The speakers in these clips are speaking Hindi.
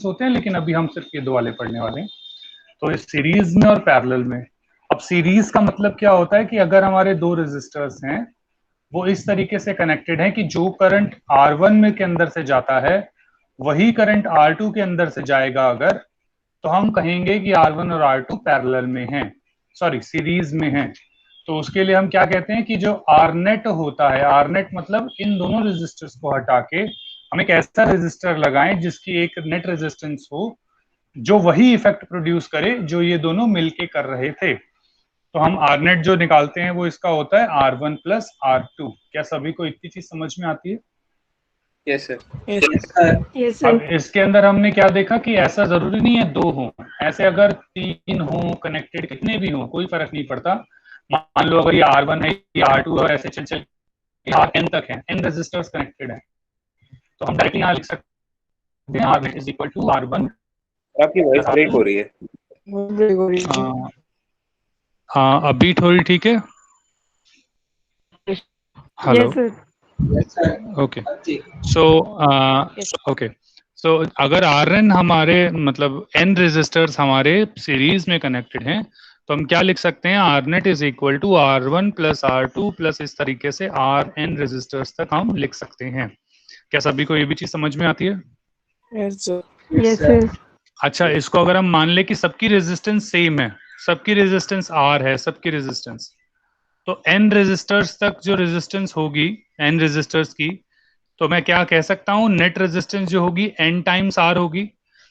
होते हैं, लेकिन अभी हम सिर्फ ये दो वाले पढ़ने वाले हैं। तो इस सीरीज में और पैरेलल में, अब सीरीज का मतलब क्या होता है कि अगर हमारे दो रेजिस्टर्स हैं वो इस तरीके से कनेक्टेड है कि जो करंट R1 में के अंदर से जाता है वही करंट R2 के अंदर से जाएगा अगर, तो हम कहेंगे कि R1 और R2 पैरेलल में हैं, सॉरी सीरीज में हैं। तो उसके लिए हम क्या कहते हैं कि जो आरनेट होता है, आरनेट मतलब इन दोनों रेजिस्टर्स को हटा के हम एक ऐसा रेजिस्टर लगाएं जिसकी एक नेट रेजिस्टेंस हो जो वही इफेक्ट प्रोड्यूस करे जो ये दोनों मिलके कर रहे थे। तो हम आरनेट जो निकालते हैं वो इसका होता है R1 प्लस R2। क्या सभी को इतनी चीज समझ में आती है? Yes sir. यस अब सर। इसके अंदर हमने क्या देखा कि ऐसा जरूरी नहीं है दो हो, ऐसे अगर तीन हो कनेक्टेड, कितने भी हो कोई फर्क नहीं पड़ता। मान लो अगर ये R1 है, ये R2 है, ऐसे चल चल Rn तक है, n रेजिस्टर्स कनेक्टेड है, तो हम डायरेक्टली यहाँ लिख सकते हैं R is equal to R1। आपकी वॉइस ब्रेक हो रही है। अभी थोड़ी ठीक है? Hello, yes sir. Okay. So okay, so अगर Rn हमारे मतलब n रेजिस्टर्स हमारे सीरीज में कनेक्टेड हैं तो हम क्या लिख सकते हैं, Rnet is equal to R1 plus R2 plus इस तरीके से Rn रेजिस्टर्स तक हम लिख सकते हैं। क्या सभी को ये भी चीज समझ में आती है? Yes sir. अच्छा, इसको अगर हम मान ले कि सबकी रेजिस्टेंस सेम है, सबकी रेजिस्टेंस R है, सबकी रेजिस्टेंस, तो n रेजिस्टर्स तक जो रेजिस्टेंस होगी n रेजिस्टर्स की, तो मैं क्या कह सकता हूं, नेट रेजिस्टेंस जो होगी n टाइम्स R होगी,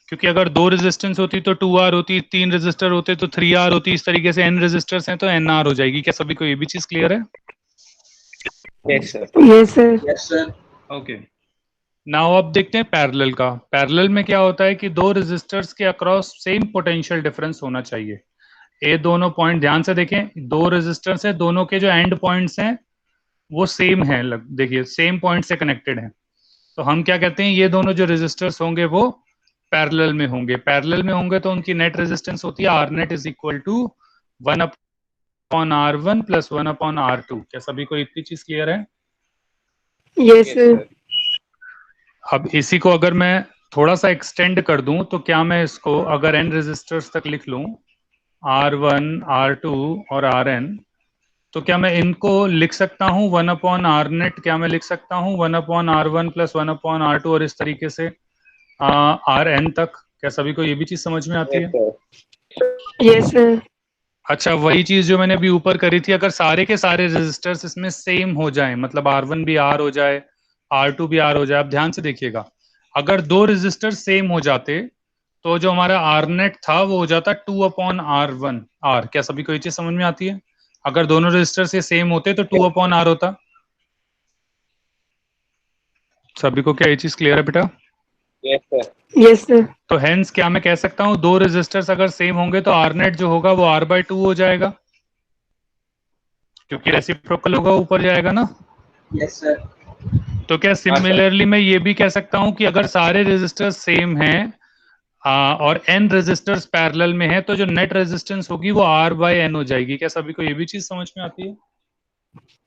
क्योंकि अगर दो रेजिस्टेंस होती तो 2R होती, तीन रेजिस्टर होते तो 3R होती, इस तरीके से n रेजिस्टर्स हैं तो nR हो जाएगी। क्या सभी को ये भी चीज क्लियर है? Yes sir. Yes sir. Okay, now अब देखते हैं पैरेलल का। पैरेलल में क्या होता है कि दो रेजिस्टर्स के अक्रॉस सेम पोटेंशियल डिफरेंस होना चाहिए। ये दोनों पॉइंट ध्यान से देखें, दो रेजिस्टर्स हैं, दोनों के जो एंड पॉइंट्स हैं वो सेम है, देखिए सेम पॉइंट से कनेक्टेड है। तो हम क्या कहते हैं, ये दोनों जो रेजिस्टर्स होंगे वो पैरेलल में होंगे। पैरेलल में होंगे तो उनकी नेट रेजिस्टेंस होती है Rnet is equal to 1 upon R1 plus 1 upon R2। क्या सभी को इतनी चीज क्लियर है? Yes sir. अब इसी को अगर मैं थोड़ा सा एक्सटेंड कर दूं तो क्या मैं इसको अगर n रेजिस्टर्स तक लिख लूं, R1 R2 और Rn, तो क्या मैं इनको लिख सकता हूं 1 अपॉन Rnet, क्या मैं लिख सकता हूं 1 upon R1 plus 1 upon R2 और इस तरीके से Rn तक? क्या सभी को ये भी चीज समझ में आती है? Yes sir. अच्छा, वही चीज जो मैंने अभी ऊपर करी थी, अगर सारे के सारे रेजिस्टर्स इसमें सेम हो जाएं, मतलब R1 भी R हो जाए, R2 भी R हो जाए। अब ध्यान से देखिएगा, अगर दो रेजिस्टर सेम हो जाते तो जो हमारा Rnet था वो हो जाता 2 अपॉन R1 R। क्या सभी को ये चीज समझ में आती है? अगर दोनों रेजिस्टर से सेम होते तो 2 अपॉन R होता। सभी को क्या ये चीज क्लियर है बेटा? Yes sir. Yes sir. तो हेंस क्या मैं कह सकता हूं, दो रेजिस्टर्स अगर सेम होंगे तो Rnet जो होगा वो R/2 हो जाएगा, क्योंकि रेसिप्रोकल होगा, ऊपर जाएगा ना। Yes sir. तो क्या सिमिलरली मैं ये भी कह सकता हूं कि अगर सारे रेजिस्टर्स सेम हैं और n रेजिस्टर्स पैरेलल में है तो जो नेट रेजिस्टेंस होगी वो R/n हो जाएगी। क्या सभी को ये भी चीज समझ में आती है?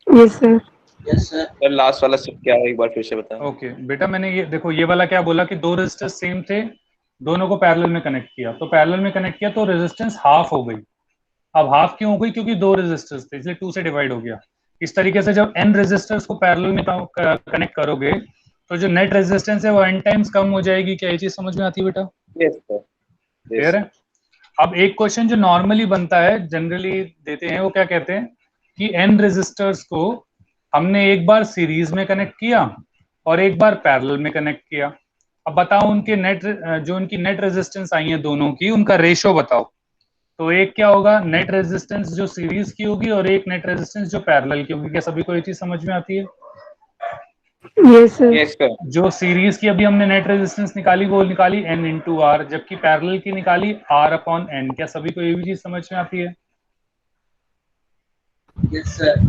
Yes sir. Yes sir. Sir last वाला सब क्या है, एक बार फिर से बताएं। ओके बेटा, मैंने ये देखो, ये वाला क्या बोला कि दो रेजिस्टर्स सेम थे, दोनों को पैरेलल में कनेक्ट किया, तो पैरेलल में कनेक्ट किया तो रेजिस्टेंस हाफ हो गई। अब हाफ क्यों हो गई? क्योंकि दो रेजिस्टर्स थे इसलिए 2 से डिवाइड हो गया। इस तरीके से जब n रेजिस्टर्स को पैरेलल में कनेक्ट करोगे तो जो नेट रेजिस्टेंस है वो n टाइम्स कम हो जाएगी। क्या ये चीज समझ में आती है बेटा? Yes sir. क्लियर है? अब एक क्वेश्चन जो नॉर्मली बनता है, जनरली देते हैं, वो क्या कहते हैं कि n रेजिस्टर्स को हमने एक बार सीरीज में कनेक्ट किया और एक बार पैरेलल में कनेक्ट किया। अब बताओ उनके जो उनकी नेट रेजिस्टेंस आई है दोनों की, उनका रेशो बताओ। तो एक क्या होगा, नेट रेजिस्टेंस जो सीरीज की होगी और एक नेट रेजिस्टेंस जो पैरेलल की होगी। क्या सभी को ये चीज समझ में आती है? Yes sir. Yes sir. जो सीरीज की अभी हमने नेट रेजिस्टेंस निकाली वो निकाली n इंटू आर, जबकि पैरेलल की निकाली r अपॉन n। क्या सभी को ये भी चीज समझ में आती है? Yes sir.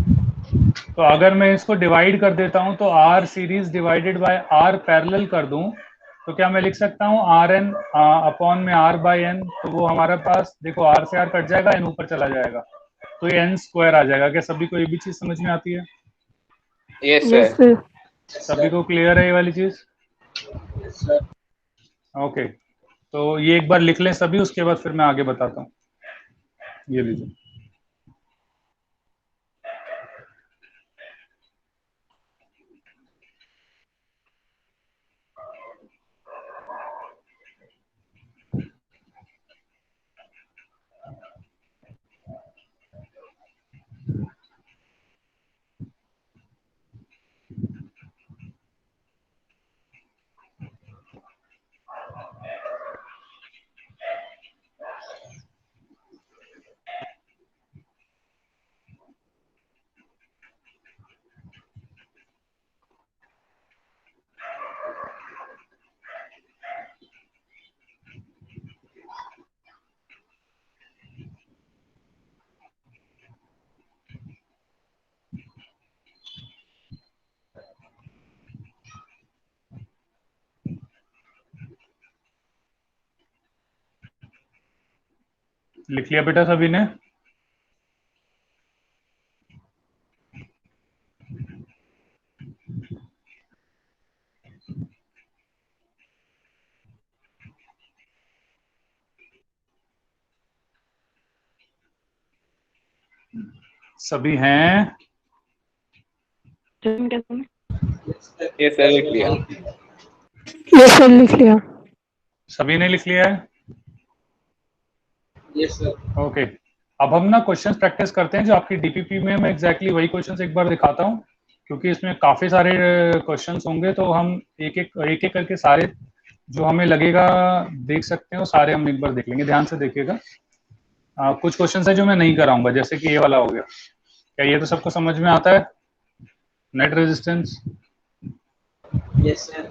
तो अगर मैं इसको डिवाइड कर देता हूं तो r series divided by r parallel कर दूं तो क्या मैं लिख सकता हूं Rn अपॉन में r बाय n। तो वो हमारे पास देखो r से r कट जाएगा, n ऊपर चला जाएगा, तो ये n स्क्वायर आ जाएगा। क्या सभी को ये भी चीज समझ में आती है? Yes yes sir. सर। सभी को क्लियर है ये वाली चीज? ओके, तो ये एक बार लिख लें सभी, उसके बाद फिर मैं आगे बताता हूँ। ये लीजिए। लिख लिया बेटा सभी ने? सभी हैं? ये सर लिख लिया। यस सर, लिख लिया। सभी ने लिख लिया है? Yes sir. ओके, अब हम ना क्वेश्चंस प्रैक्टिस करते हैं जो आपकी डीपीपी में मैं एग्जैक्टली वही क्वेश्चंस एक बार दिखाता हूँ, क्योंकि इसमें काफी सारे क्वेश्चंस होंगे, तो हम एक एक करके सारे जो हमें लगेगा देख सकते हैं वो सारे हम एक बार देख लेंगे। ध्यान से देखिएगा। कुछ क्वेश्चंस है जो मैं नहीं कराऊंगा, जैसे कि ये वाला हो गया। क्या ये तो सबको समझ में आता है? Net resistance. Yes sir.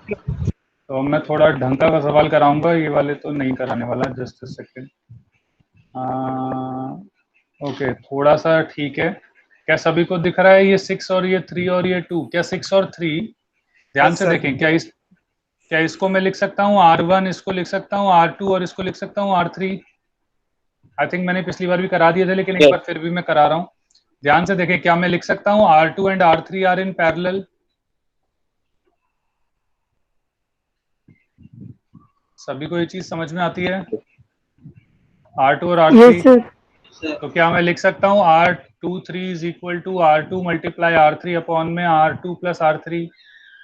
तो मैं थोड़ा ढंग का सवाल कराऊंगा, ये वाले तो नहीं कराने वाला। Just a second. ओके, थोड़ा सा ठीक है। क्या सभी को दिख रहा है ये 6 और ये 3 और ये 2? क्या 6 और 3, ध्यान से देखें, क्या इसको मैं लिख सकता हूँ R1, इसको लिख सकता हूँ R2 और इसको लिख सकता हूँ R3? आई थिंक मैंने पिछली बार भी करा दिए थे, लेकिन एक बार फिर भी मैं करा रहा हूँ। ध्यान से देखें, क्या मैं लिख सकता हूँ R2 and R3 are in parallel? सभी को ये चीज समझ में आती है? R2 और R3? Yes sir. तो क्या मैं लिख सकता हूँ R23 is equal to R2 multiply R3 upon में R2 प्लस R3?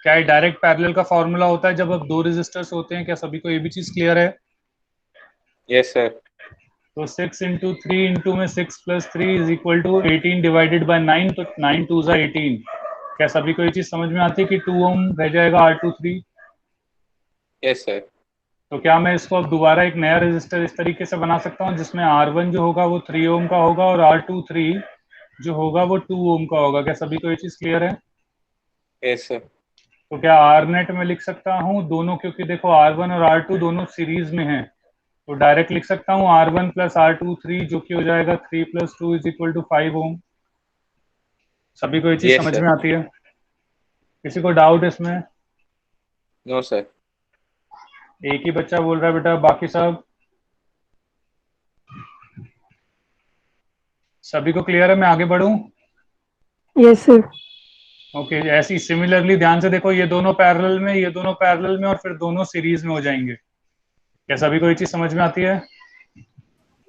क्या ये डायरेक्ट पैरेलल का फॉर्मूला होता है जब अब दो रेजिस्टर्स होते हैं? क्या सभी को ये भी चीज क्लियर है? Yes sir. तो 6 इंटू 3 इंटू में 6 plus 3 is equal to 18 divided by 9, तो 9 टू ज़ा 18। क्या सभी को ये चीज समझ में आती है कि 2 ओम रह जाएगा R23? Yes sir. तो क्या मैं इसको अब दोबारा एक नया रेजिस्टर इस तरीके से बना सकता हूँ जिसमें R1 जो होगा वो 3 ओम का होगा और R23 जो होगा वो 2 ओम का होगा? क्या सभी को ये चीज क्लियर है? Yes sir. तो क्या R नेट में लिख सकता हूँ दोनों, क्योंकि देखो R1 और R2 दोनों सीरीज में हैं, तो डायरेक्ट लिख सकता हूँ R1 प्लस R23 जो कि हो जाएगा 3 प्लस 2 इज इक्वल टू 5 ओम। सभी को ये चीज Yes, समझ sir. में आती है? किसी को डाउट इसमें? No sir. एक ही बच्चा बोल रहा है बेटा, बाकी सब सभी को क्लियर है? मैं आगे बढ़ूं? Yes sir. ओके, ऐसी सिमिलरली ध्यान से देखो, ये दोनों पैरेलल में, ये दोनों पैरेलल में और फिर दोनों सीरीज में हो जाएंगे। क्या सभी को ये चीज समझ में आती है?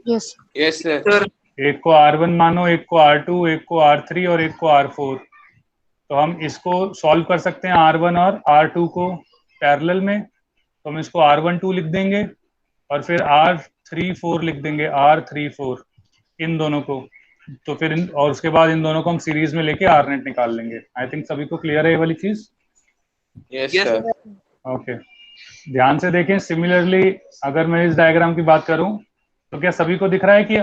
Yes yes sir. एक को R1 मानो, एक को R2, एक को R3 और एक को R4। तो हम इसको सॉल्व कर सकते हैं R1 और R2 को पैरेलल में, तो हम इसको R12 लिख देंगे और फिर R34 लिख देंगे, R34 इन दोनों को। तो फिर और उसके बाद इन दोनों को हम सीरीज में लेके R नेट निकाल लेंगे। आई थिंक सभी को क्लियर है ये वाली चीज? Yes sir. ओके, ध्यान से देखें। सिमिलरली अगर मैं इस डायग्राम की बात करूं तो क्या सभी को दिख रहा है कि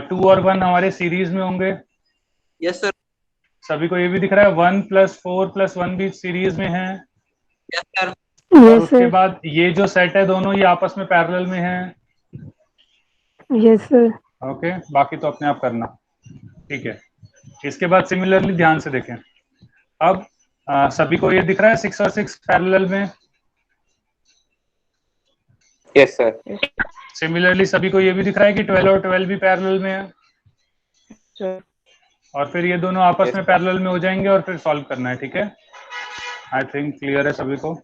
2 और 1 हमारे सीरीज में होंगे? Yes sir. सभी को ये भी दिख रहा है 1 प्लस 4 प्लस 1 भी सीरीज में है? Yes sir. और यस उसके सर। बाद ये जो सेट है दोनों ये आपस में पैरेलल में है? Yes sir. ओके, बाकी तो अपने आप करना। ठीक है, इसके बाद सिमिलरली ध्यान से देखें। अब सभी को ये दिख रहा है 6 और 6 पैरेलल में? Yes sir. सिमिलरली सभी को ये भी दिख रहा है कि 12 और 12 भी पैरेलल में है? और फिर ये दोनों आपस Yes, में sir. पैरेलल में हो जाएंगे और फिर सॉल्व करना है। ठीक है, आई थिंक क्लियर है सभी को?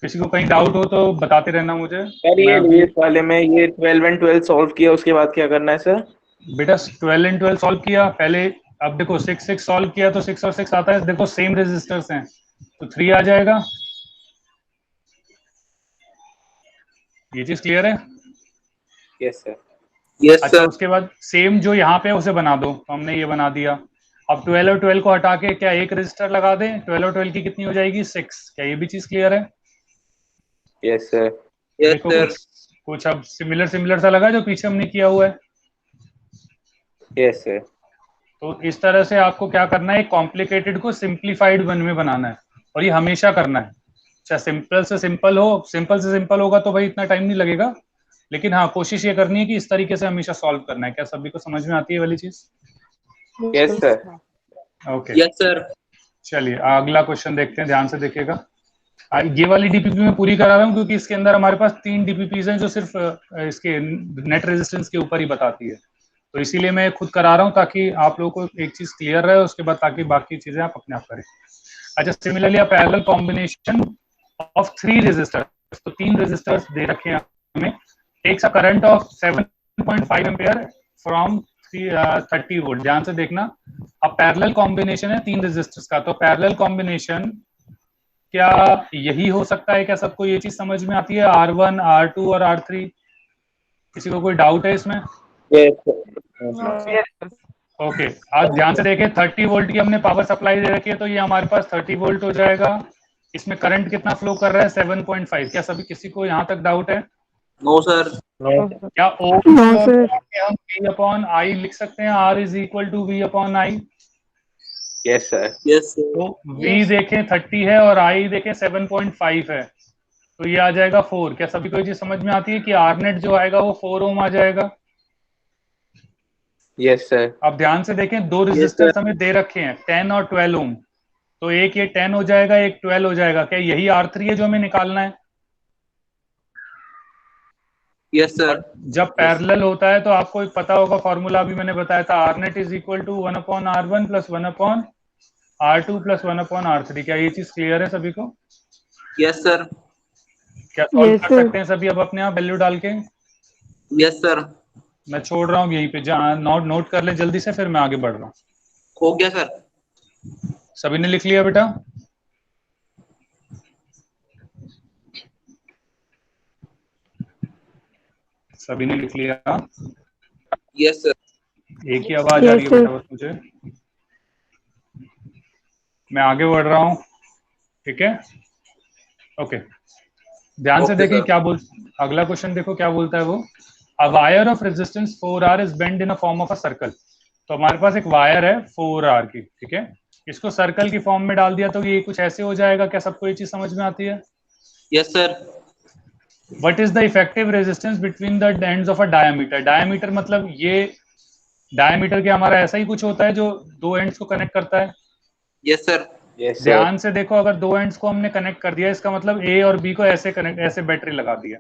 किसी को कहीं डाउट हो तो बताते रहना मुझे। सर मैं अभी ये वाले में ये 12 एंड 12 सॉल्व किया, उसके बाद क्या करना है सर? बेटा 12 एंड 12 सॉल्व किया पहले। अब देखो 6 6 सॉल्व किया तो 6 और 6 आता है, देखो सेम रेजिस्टर्स हैं तो 3 आ जाएगा। ये चीज क्लियर है? Yes sir. यस अच्छा सर। उसके बाद सेम जो यहाँ पे है उसे बना दो, तो हमने ये बना दिया। अब 12 और 12 को हटा के क्या एक रजिस्टर लगा दें? 12 और 12 की कितनी हो जाएगी? 6। क्या ये भी चीज क्लियर है? Yes sir. यस देखो सर। कुछ कुछ अब सिमिलर सिमिलर सा लगा जो पीछे हमने किया हुआ है। Yes sir. तो इस तरह से आपको क्या करना है, कॉम्प्लिकेटेड को सिंप्लीफाइड वन में बनाना है, और ये हमेशा करना है। चाहे सिंपल से सिंपल हो, सिंपल से सिंपल होगा तो भाई इतना टाइम नहीं लगेगा, लेकिन हाँ कोशिश ये करनी है कि इस तरीके से हमेशा सॉल्व करना है। क्या सभी को समझ में आती है वाली चीज? Yes sir. Okay yes sir. चलिए अगला क्वेश्चन देखते हैं, ध्यान से देखिएगा। ये वाली डीपीपी मैं पूरी करा रहा हूँ क्योंकि इसके अंदर हमारे पास 3 डीपीपीज हैं जो सिर्फ इसके नेट रेजिस्टेंस के ऊपर ही बताती है, तो इसीलिए मैं खुद करा रहा हूँ ताकि आप लोगों को एक चीज क्लियर रहे, उसके बाद ताकि बाकी चीजें आप अपने आप करें। अच्छा similarly a parallel combination of 3 resistors, तो 3 रेजिस्टर्स दे रखे हैं हमें, takes a current of 7.5 ampere from 30 volt. ध्यान से देखना, अब पैरेलल कॉम्बिनेशन है 3 रेजिस्टर्स का, तो पैरेलल कॉम्बिनेशन क्या यही हो सकता है? क्या सबको ये चीज समझ में आती है? R1 R2 और R3? किसी को कोई डाउट है इसमें? यस। ओके आज ध्यान से देखें, 30 वोल्ट की हमने पावर सप्लाई दे रखी है, तो ये हमारे पास 30 वोल्ट हो जाएगा। इसमें करंट कितना फ्लो कर रहा है? 7.5। क्या सभी किसी को यहाँ तक डाउट है? No sir. क्या नो सर। हम V अपॉन I लिख सकते हैं? R is equal to V upon I। Yes sir. Yes sir. तो V देखें 30 है और I देखें 7.5 है, तो ये आ जाएगा 4। क्या सभी को ये चीज समझ में आती है कि R नेट जो आएगा वो 4 ओम आ जाएगा? Yes sir. अब ध्यान से देखें, दो Yes, रेजिस्टर्स sir. हमें दे रखे हैं 10 और 12 ओम, तो एक ये 10 हो जाएगा, एक 12 हो जाएगा। क्या यही R3 है जो हमें निकालना है? Yes sir. और जब पैरेलल होता है तो आपको एक पता होगा, फॉर्मूला अभी मैंने बताया था, R net is equal to 1/R1 plus 1/R2 plus 1/R3। क्या ये चीज क्लियर है सभी को? Yes sir. क्या सॉल्व यस कर सर। सकते हैं सभी अब अपने आप वैल्यू डाल के? Yes sir. मैं छोड़ रहा हूँ यहीं पे, जहाँ नोट कर ले जल्दी से, फिर मैं आगे बढ़ रहा हूँ। हो गया सर। सभी ने लिख लिया बेटा? सभी ने लिख लिया? Yes sir. एक ही आवाज आ रही यस है सर। बेटा बस मुझे। मैं आगे बढ़ रहा हूँ, ठीक है? ओके ध्यान से ओके देखें सर। क्या बोल, अगला क्वेश्चन देखो क्या बोलता है वो। A wire of resistance 4R is bend in a form of a circle. तो हमारे पास एक वायर है 4R की, ठीक है, इसको सर्कल की फॉर्म में डाल दिया तो ये कुछ ऐसे हो जाएगा। क्या सबको ये चीज समझ में आती है? Yes sir. What is the effective resistance between the ends of a diameter? Diameter मतलब ये डायमीटर के हमारा ऐसा ही कुछ होता है जो दो एंड्स को कनेक्ट करता है। Yes sir. Yes sir. ध्यान से देखो, अगर दो एंड्स को हमने कनेक्ट कर दिया, इसका मतलब ए और बी को ऐसे कनेक्ट, ऐसे बैटरी लगा दिया।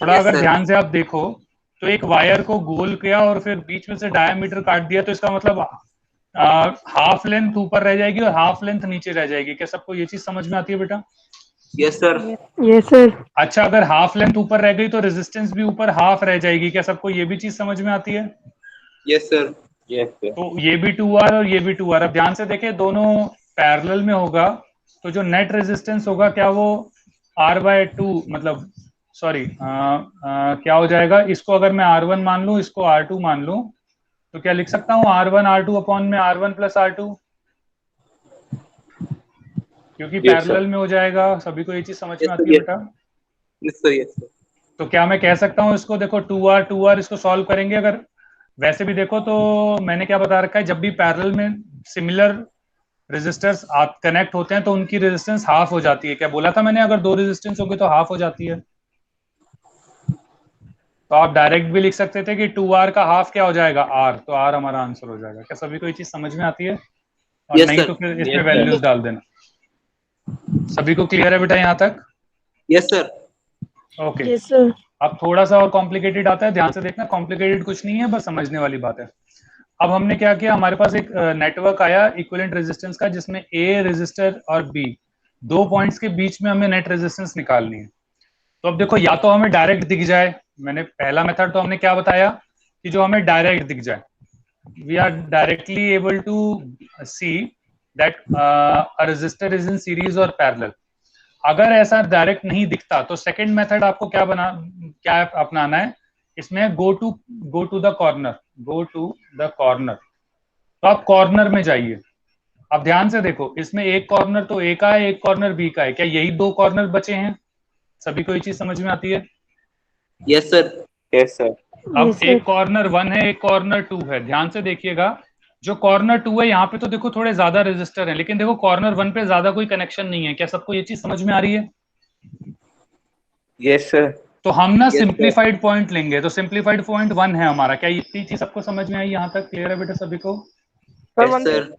थोड़ा यस अगर सर। ध्यान से आप देखो तो एक वायर को गोल किया और फिर बीच में से डायमीटर काट दिया, तो इसका मतलब हाफ लेंथ ऊपर रह जाएगी और हाफ लेंथ नीचे रह जाएगी। क्या सबको ये चीज समझ में आती है बेटा? Yes sir. Yes sir. अच्छा अगर हाफ लेंथ ऊपर रह गई तो रेजिस्टेंस भी ऊपर हाफ रह जाएगी। क्या सबको ये भी चीज समझ में आती है? Yes sir. Yes sir. तो ये भी 2R और ये भी 2R। अब ध्यान से देखें दोनों पैरेलल में होगा, तो जो नेट रेजिस्टेंस होगा क्या वो R/2 मतलब सॉरी क्या हो जाएगा? इसको अगर मैं R1 मान लूं, इसको R2 मान लूं, तो क्या लिख सकता हूँ R1 R2 अपॉन में R1 प्लस R2, क्योंकि यस सर। पैरेलल में हो जाएगा। सभी को ये चीज समझ यस में सर। आती है बेटा? Yes sir. Yes sir. तो क्या मैं कह सकता हूँ इसको, देखो 2R इसको सॉल्व करेंगे अगर, वैसे भी देखो तो मैंने क्या बता रखा है, जब भी पैरेलल में सिमिलर रेजिस्टर्स आप कनेक्ट होते हैं तो उनकी रेजिस्टेंस हाफ हो जाती है। क्या बोला था मैंने? अगर दो रेजिस्टेंस होगी तो हाफ हो जाती है। तो आप डायरेक्ट भी लिख सकते थे कि 2R का हाफ क्या हो जाएगा? R, तो R हमारा आंसर हो जाएगा। क्या सभी को ये चीज समझ में आती है? और यस नहीं सर। तो फिर इसमें यस वैल्यूज सर। डाल देना। सभी को क्लियर है बेटा यहाँ तक? Yes sir. Okay yes sir. अब थोड़ा सा और कॉम्प्लिकेटेड आता है, ध्यान से देखना। कॉम्प्लिकेटेड कुछ नहीं है, बस समझने वाली बात है। अब हमने क्या किया, हमारे पास एक नेटवर्क आया इक्विवेलेंट रेजिस्टेंस का, जिसमें ए रेजिस्टर और बी दो पॉइंट्स के बीच में हमें नेट रेजिस्टेंस निकालनी है। तो अब देखो, या तो हमें डायरेक्ट दिख जाए, मैंने पहला मेथड तो हमने क्या बताया कि जो हमें डायरेक्ट दिख जाए, we are directly able to see that a resistor is in series और पैरेलल। अगर ऐसा डायरेक्ट नहीं दिखता तो सेकंड मेथड आपको क्या अपनाना है, इसमें go to the corner, go to the corner. तो आप कॉर्नर में जाइए। अब ध्यान से देखो, इसमें एक कॉर्नर तो ए का है, एक कॉर्नर बी का है, क्या यही दो कॉर्नर बचे हैं? सभी को ये चीज समझ में आती है? Yes sir. Yes sir. अब Yes, sir. एक कॉर्नर 1 है, एक कॉर्नर 2 है। ध्यान से देखिएगा, जो कॉर्नर 2 है यहाँ पे तो देखो थोड़े ज्यादा रेजिस्टर है, लेकिन देखो कॉर्नर 1 पे ज्यादा कोई कनेक्शन नहीं है। क्या सबको ये चीज समझ में आ रही है? Yes sir. तो हम ना Yes, sir. सिंप्लीफाइड पॉइंट लेंगे। तो सिंप्लीफाइड पॉइंट 1 है हमारा। क्या इतनी चीज सबको समझ में आई? यहाँ तक क्लियर है बेटा सभी को? Yes sir.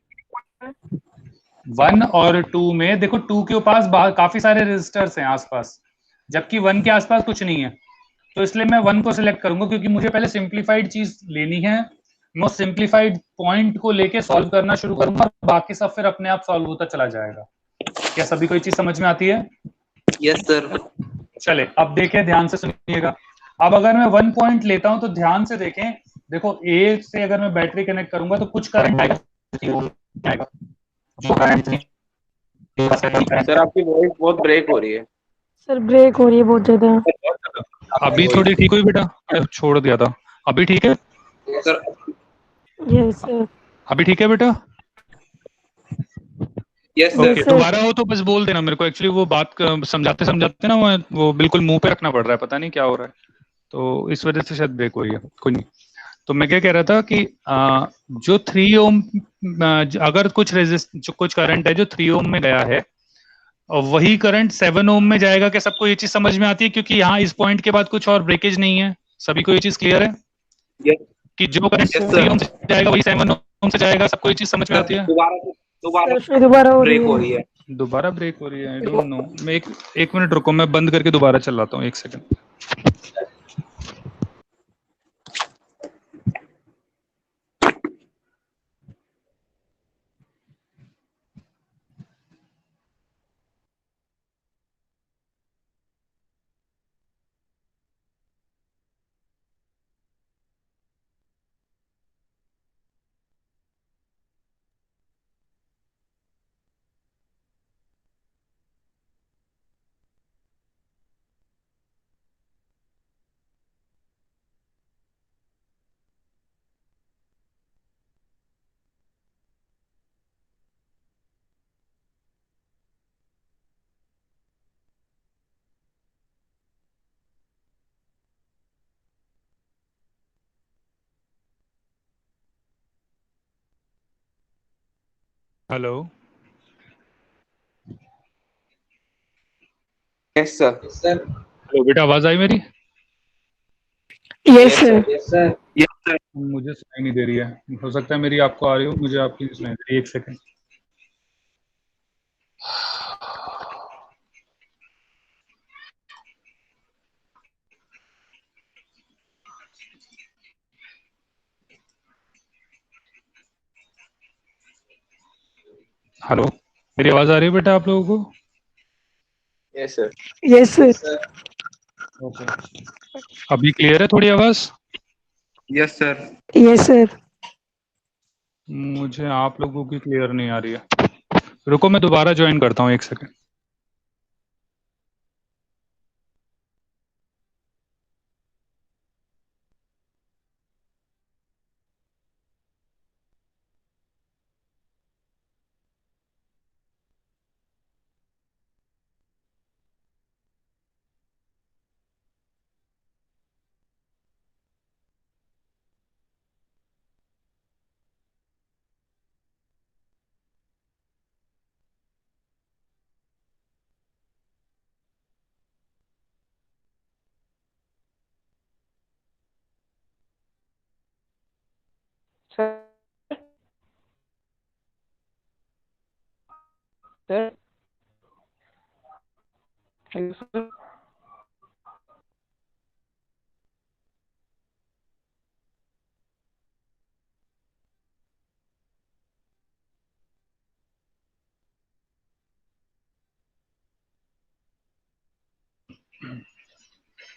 1 और 2 में देखो, 2 के पास काफी सारे रेजिस्टर्स हैं आसपास, जबकि 1 के आसपास कुछ नहीं है। तो इसलिए मैं 1 को सिलेक्ट करूंगा, क्योंकि मुझे पहले सिंप्लीफाइड चीज लेनी है। मैं सिंप्लीफाइड पॉइंट को लेके सॉल्व करना शुरू करूंगा, बाकी सब फिर अपने आप सॉल्व होता चला जाएगा। क्या सभी को ये चीज समझ में आती है? Yes sir. चले अब देखें, ध्यान से सुनिएगा। अब अगर मैं 1 पॉइंट लेता हूं तो ध्यान से देखें। देखो, ए से अगर मैं बैटरी कनेक्ट करूंगा तो कुछ करंट आएगा, जो करंट सर आपकी वॉइस बहुत ब्रेक हो रही है। सर ब्रेक हो रही है बहुत ज्यादा। अभी थोड़ी ठीक हुई बेटा? छोड़ दिया था। अभी ठीक है? सर। Yes, sir. अभी ठीक है बेटा? Yes okay, sir. Yes, sir. दोबारा हो तो बस बोल देना मेरे को। एक्चुअली वो बात समझाते समझाते ना वो बिल्कुल मुंह पे रखना पड़ रहा है, पता नहीं क्या हो रहा है, तो इस वजह से शायद ब्रेक हो रही है। कोई नहीं। तो मैं क्या कह रहा था कि जो 3 ओम, अगर कुछ रेजिस्ट जो कुछ करंट है जो 3 ओम में गया है, और वही करंट 7 ओम में जाएगा। क्या सबको ये चीज समझ में आती है? क्योंकि यहाँ इस पॉइंट के बाद कुछ और ब्रेकेज नहीं है। सभी को ये चीज क्लियर है यस। कि जो करंट यस Sir. 3 ओम सर। से जाएगा वही 7 ओम से जाएगा? सबको ये चीज समझ में सर आती है? दोबारा दोबारा सर फिर दोबारा हो रही ब्रेक हो है। रही है। दोबारा ब्रेक हो रही है? I don't know. मैं एक मिनट रुको, मैं बंद करके दोबारा चलाता हूँ, एक second. Hello? Yes sir. Yes sir. Hello बेटा, आवाज आई मेरी? Yes, yes sir. Sir. Yes sir. Yes sir. मुझे सुनाई नहीं दे रही है, हो सकता है मेरी आपको आ रही हो, मुझे आपकी नहीं सुनाई दे रही। एक सेकंड। हेलो, मेरी आवाज आ रही है बेटा आप लोगों को? Yes sir. Yes, sir. Yes sir. Okay, अभी क्लियर है थोड़ी आवाज? Yes sir. Yes, sir. मुझे आप लोगों की क्लियर नहीं आ रही है। रुको, मैं दोबारा ज्वाइन करता हूँ, एक सेकंड। सर। सर। सर।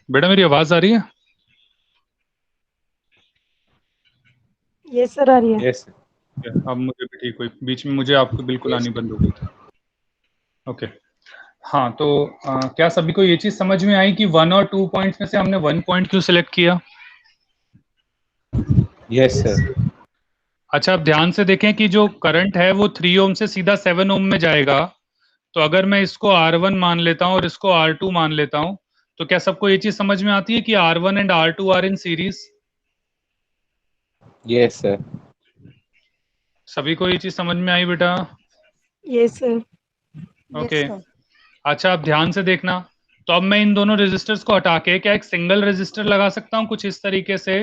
बेटा मेरी आवाज आ रही है? यस सर आ रही है। यस अब मुझे भी ठीक हुई, बीच में मुझे आपको बिल्कुल आनी बंद हो गई थी। ओके। हाँ तो क्या सभी को ये चीज समझ में आई कि 1 और 2 पॉइंट्स में से हमने 1 पॉइंट क्यों सिलेक्ट किया? यस सर अच्छा, अब ध्यान से देखें कि जो करंट है वो 3 ओम से सीधा 7 ओम में जाएगा। तो अगर मैं इसको R1 मान लेता हूँ और इसको R2 मान लेता हूँ, तो क्या सबको ये चीज समझ में आती है कि R1 and R2 are in series? Yes sir सभी को ये चीज समझ में आई बेटा? Yes sir. ओके। अच्छा, अब ध्यान से देखना। तो अब मैं इन दोनों रेजिस्टर्स को हटा के क्या एक सिंगल रेजिस्टर लगा सकता हूँ कुछ इस तरीके से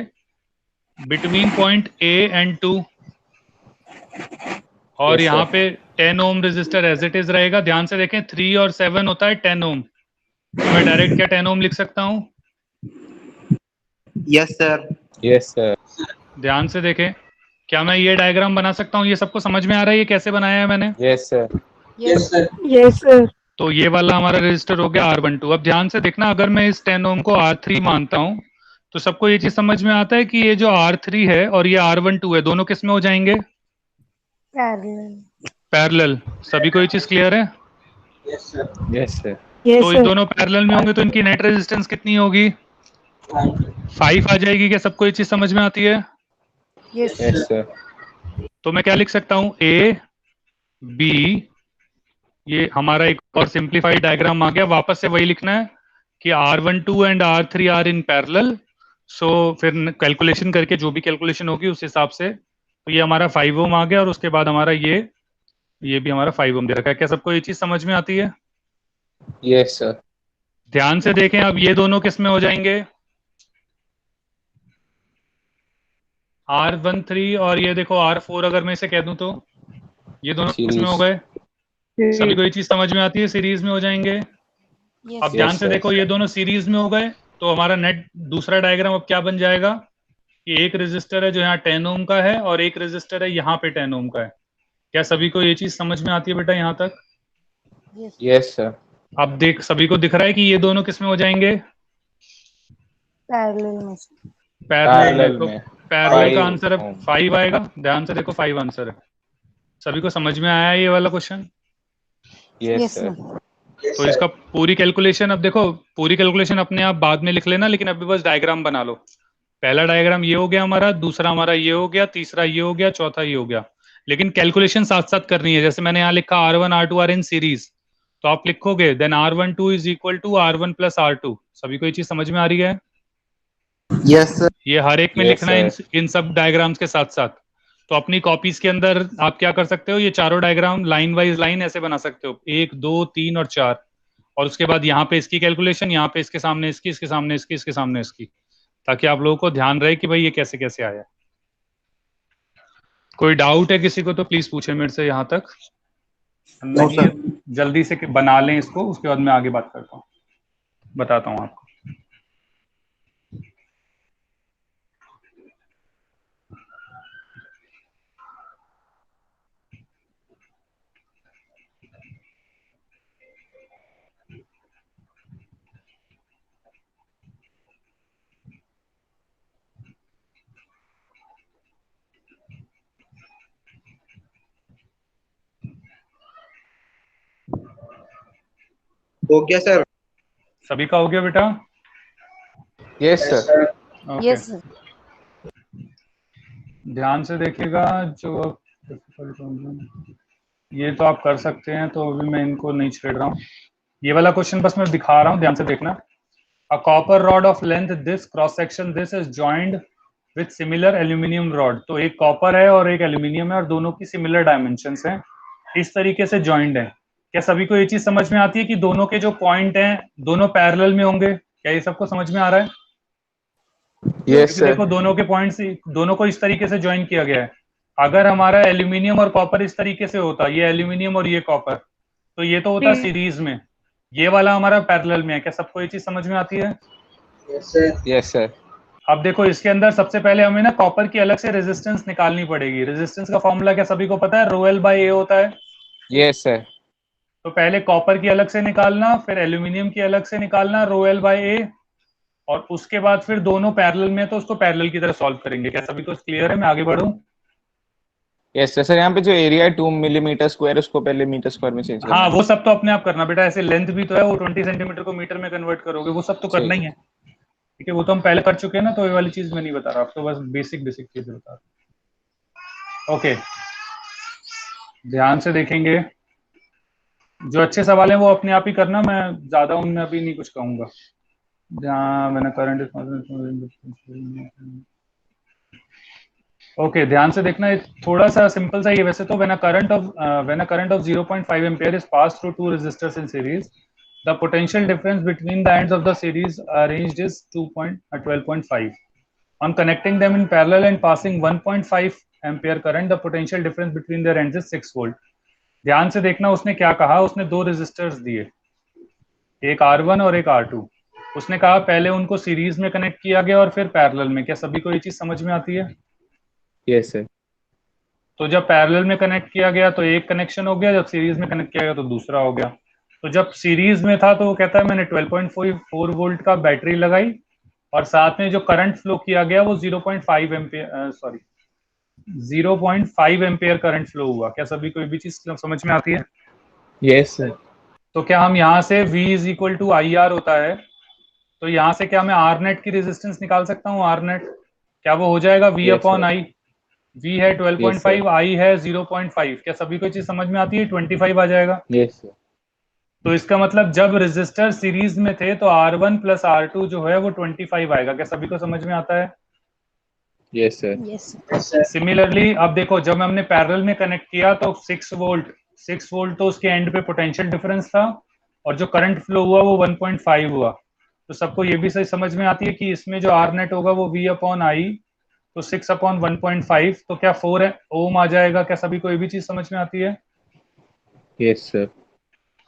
बिटवीन पॉइंट A एंड 2, और Yes, यहाँ sir. पे 10 ohm resistor as it is रहेगा। ध्यान से देखें, 3 और 7 होता है 10 ओम। तो मैं डायरेक्ट क्या 10 ओम लिख सकता हूँ? Yes sir. Yes, sir. ध्यान से देखें, क्या मैं ये डायग्राम बना सकता हूँ? ये सबको समझ में आ रहा है ये कैसे बनाया है मैंने? Yes, sir. Yes sir. Yes sir. तो ये वाला हमारा रजिस्टर हो गया R12। अब ध्यान से देखना, अगर मैं इस 10 ओम को R3 मानता हूँ, तो सबको ये चीज समझ में आता है कि ये जो R3 है और ये R12 है, दोनों किस में हो जाएंगे? पैरेलल। पैरेलल। सभी को ये चीज क्लियर है? Yes sir. Yes, sir. Yes तो ये सर। दोनों पैरेलल में होंगे तो इनकी नेट रेजिस्टेंस कितनी होगी? 5 आ जाएगी। क्या सबको ये चीज समझ में आती है? Yes Yes, sir. तो मैं क्या लिख सकता हूँ? A B, ये हमारा एक और सिंप्लीफाइड डायग्राम आ गया। वापस से वही लिखना है कि R12 and R3 are in parallel. So फिर कैलकुलेशन करके जो भी कैलकुलेशन होगी उस हिसाब से, तो ये हमारा 5 ओम आ गया, और उसके बाद हमारा ये भी हमारा 5 ओम दे रखा है। क्या सबको ये चीज समझ में आती है? Yes, sir. ध्यान से देखें, अब ये दोनों किस में हो जाएंगे? R13, और ये देखो R4, अगर मैं इसे कह दूं तो ये दोनों किस में हो Series. गए? सभी को ये चीज समझ में आती है? सीरीज में हो जाएंगे। अब ध्यान Yes, से sir. देखो, ये दोनों सीरीज में हो गए, तो हमारा नेट दूसरा डायग्राम अब क्या बन जाएगा कि एक रेजिस्टर है जो यहाँ 10 ओम का है और एक रेजिस्टर है यहाँ पे 10 ओम का है। क्या सभी को ये चीज समझ में आती है बेटा यहाँ तक? Yes, sir. अब देख, सभी को दिख रहा है कि ये दोनों किस में हो जाएंगे? पैरेलल में। पैरेलल में। Parallel तो में. पैरेलल का 5 आंसर अब ohm. 5 आएगा। ध्यान से देखो, 5 आंसर है। सभी को समझ में आया ये वाला क्वेश्चन? Yes, sir. तो इसका पूरी कैलकुलेशन, अब देखो पूरी कैलकुलेशन अपने आप बाद में लिख लेना, लेकिन अभी बस डायग्राम बना लो। पहला डायग्राम ये हो गया हमारा, दूसरा हमारा ये हो गया, तीसरा ये हो गया, चौथा ये हो गया। लेकिन कैलकुलेशन साथ साथ करनी है। जैसे मैंने यहाँ लिखा R1 R2 are in series, तो आप लिखोगे then R12 is equal to R1 plus R2। सभी को ये चीज समझ में आ रही है? Yes sir. ये हर एक में Yes, लिखना है sir. इन सब डायग्राम्स के साथ साथ। तो अपनी कॉपीज के अंदर आप क्या कर सकते हो, ये चारों डायग्राम लाइन वाइज लाइन ऐसे बना सकते हो, 1 2 3 और 4। और उसके बाद यहाँ पे इसकी कैलकुलेशन, यहाँ पे इसके सामने इसकी, इसके सामने इसकी, इसके सामने इसकी, ताकि आप लोगों को ध्यान रहे कि भाई ये कैसे कैसे आया है। कोई डाउट है किसी को तो प्लीज पूछे मेरे से यहाँ तक। नो नहीं सर। है, जल्दी से बना लें इसको, उसके बाद मैं आगे बात करता हूँ, बताता हूँ आपको। हो गया सर। सभी का हो गया बेटा? Yes, sir. ओके। ध्यान से देखिएगा, जो ये तो आप कर सकते हैं, तो अभी मैं इनको नहीं छेड़ रहा हूँ। ये वाला क्वेश्चन बस मैं दिखा रहा हूँ, ध्यान से देखना। A copper rod of length this cross section this is joined with similar aluminium rod. तो एक कॉपर है और एक एल्यूमिनियम है, और दोनों की सिमिलर डायमेंशंस हैं, इस तरीके से जॉइंड है। क्या सभी को ये चीज समझ में आती है कि दोनों के जो पॉइंट हैं दोनों पैरेलल में होंगे? क्या ये सबको समझ में आ रहा है? Yes, क्योंकि sir. देखो दोनों के पॉइंट्स, दोनों को इस तरीके से ज्वाइन किया गया है। अगर हमारा एल्यूमिनियम और कॉपर इस तरीके से होता, ये एल्यूमिनियम और ये कॉपर, तो ये तो होता सीरीज में। ये वाला हमारा पैरेलल में है। क्या सबको ये चीज समझ में आती है? Yes sir. Yes, sir. अब देखो, इसके अंदर सबसे पहले हमें ना कॉपर की अलग से रेजिस्टेंस निकालनी पड़ेगी। रेजिस्टेंस का फॉर्मूला क्या सभी को पता है? रो एल बाई ए होता है। Yes, sir. तो पहले कॉपर की अलग से निकालना, फिर एल्यूमिनियम की अलग से निकालना रो एल बाय ए, और उसके बाद फिर दोनों पैरेलल में तो उसको पैरेलल की तरह सॉल्व करेंगे। क्या सभी को क्लियर है? मैं आगे बढ़ूं? यस सर, यहाँ पे जो एरिया है 2 मिलीमीटर स्क्वायर, उसको पहले मीटर स्क्वायर में चेंज करना हाँ, है। वो सब तो अपने आप करना बेटा। ऐसे लेंथ भी तो है, वो 20 सेंटीमीटर को मीटर में कन्वर्ट करोगे, वो सब तो करना ही है। ठीक है, वो तो हम पहले कर चुके हैं ना, तो ये वाली चीज मैं नहीं बता रहा आपको, बस बेसिक चीजें बता रहा। ओके, ध्यान से देखेंगे। जो अच्छे सवाल हैं वो अपने आप ही करना, मैं ज्यादा उनमें अभी नहीं कुछ कहूंगा। मैंने करंट ओके, ध्यान से देखना। ये थोड़ा सा सिंपल सा ही है वैसे तो। when a current of 0.5 ampere is passed through two resistors in series, the potential difference between the ends of the series arranged is 12.5. On connecting them in parallel and passing 1.5 ampere current, the potential difference between their ends is 6 volt. ध्यान से देखना उसने क्या कहा। उसने दो रेजिस्टर्स दिए, एक R1 और एक R2। उसने कहा पहले उनको सीरीज में कनेक्ट किया गया और फिर पैरेलल में। क्या सभी को ये चीज समझ में आती है? Yes sir. तो जब पैरेलल में कनेक्ट किया गया तो एक कनेक्शन हो गया, जब सीरीज में कनेक्ट किया गया तो दूसरा हो गया। तो जब सीरीज में था तो वो कहता है मैंने 12.4 वोल्ट का बैटरी लगाई और साथ में जो करंट फ्लो किया गया वो 0.5 एम्पियर करंट फ्लो हुआ। क्या सभी को ये भी चीज समझ में आती है? Yes sir. तो क्या हम यहाँ से V is equal to I R होता है, तो यहाँ से क्या मैं आर नेट की रेजिस्टेंस निकाल सकता हूँ? आर नेट क्या वो हो जाएगा V Yes, अपॉन sir. आई। V है 12.5, Yes, I है 0.5। क्या सभी को चीज समझ में आती है? 25 आ जाएगा। Yes sir. तो इसका मतलब जब रेजिस्टर सीरीज में थे तो R1 प्लस R2 जो है वो 25 आएगा। क्या सभी को समझ में आता है? Yes sir. Yes. सिमिलरली अब देखो, जब हमने पैरेलल में कनेक्ट किया तो 6 वोल्ट तो उसके एंड पे पोटेंशियल डिफरेंस था, और जो करंट फ्लो हुआ वो 1.5 हुआ। तो सबको ये भी सही समझ में आती है कि इसमें जो आर नेट होगा वो V अपॉन आई, तो 6 अपॉन 1.5 तो क्या 4 ओम आ जाएगा। क्या सभी को ये भी चीज समझ में आती है? Yes sir.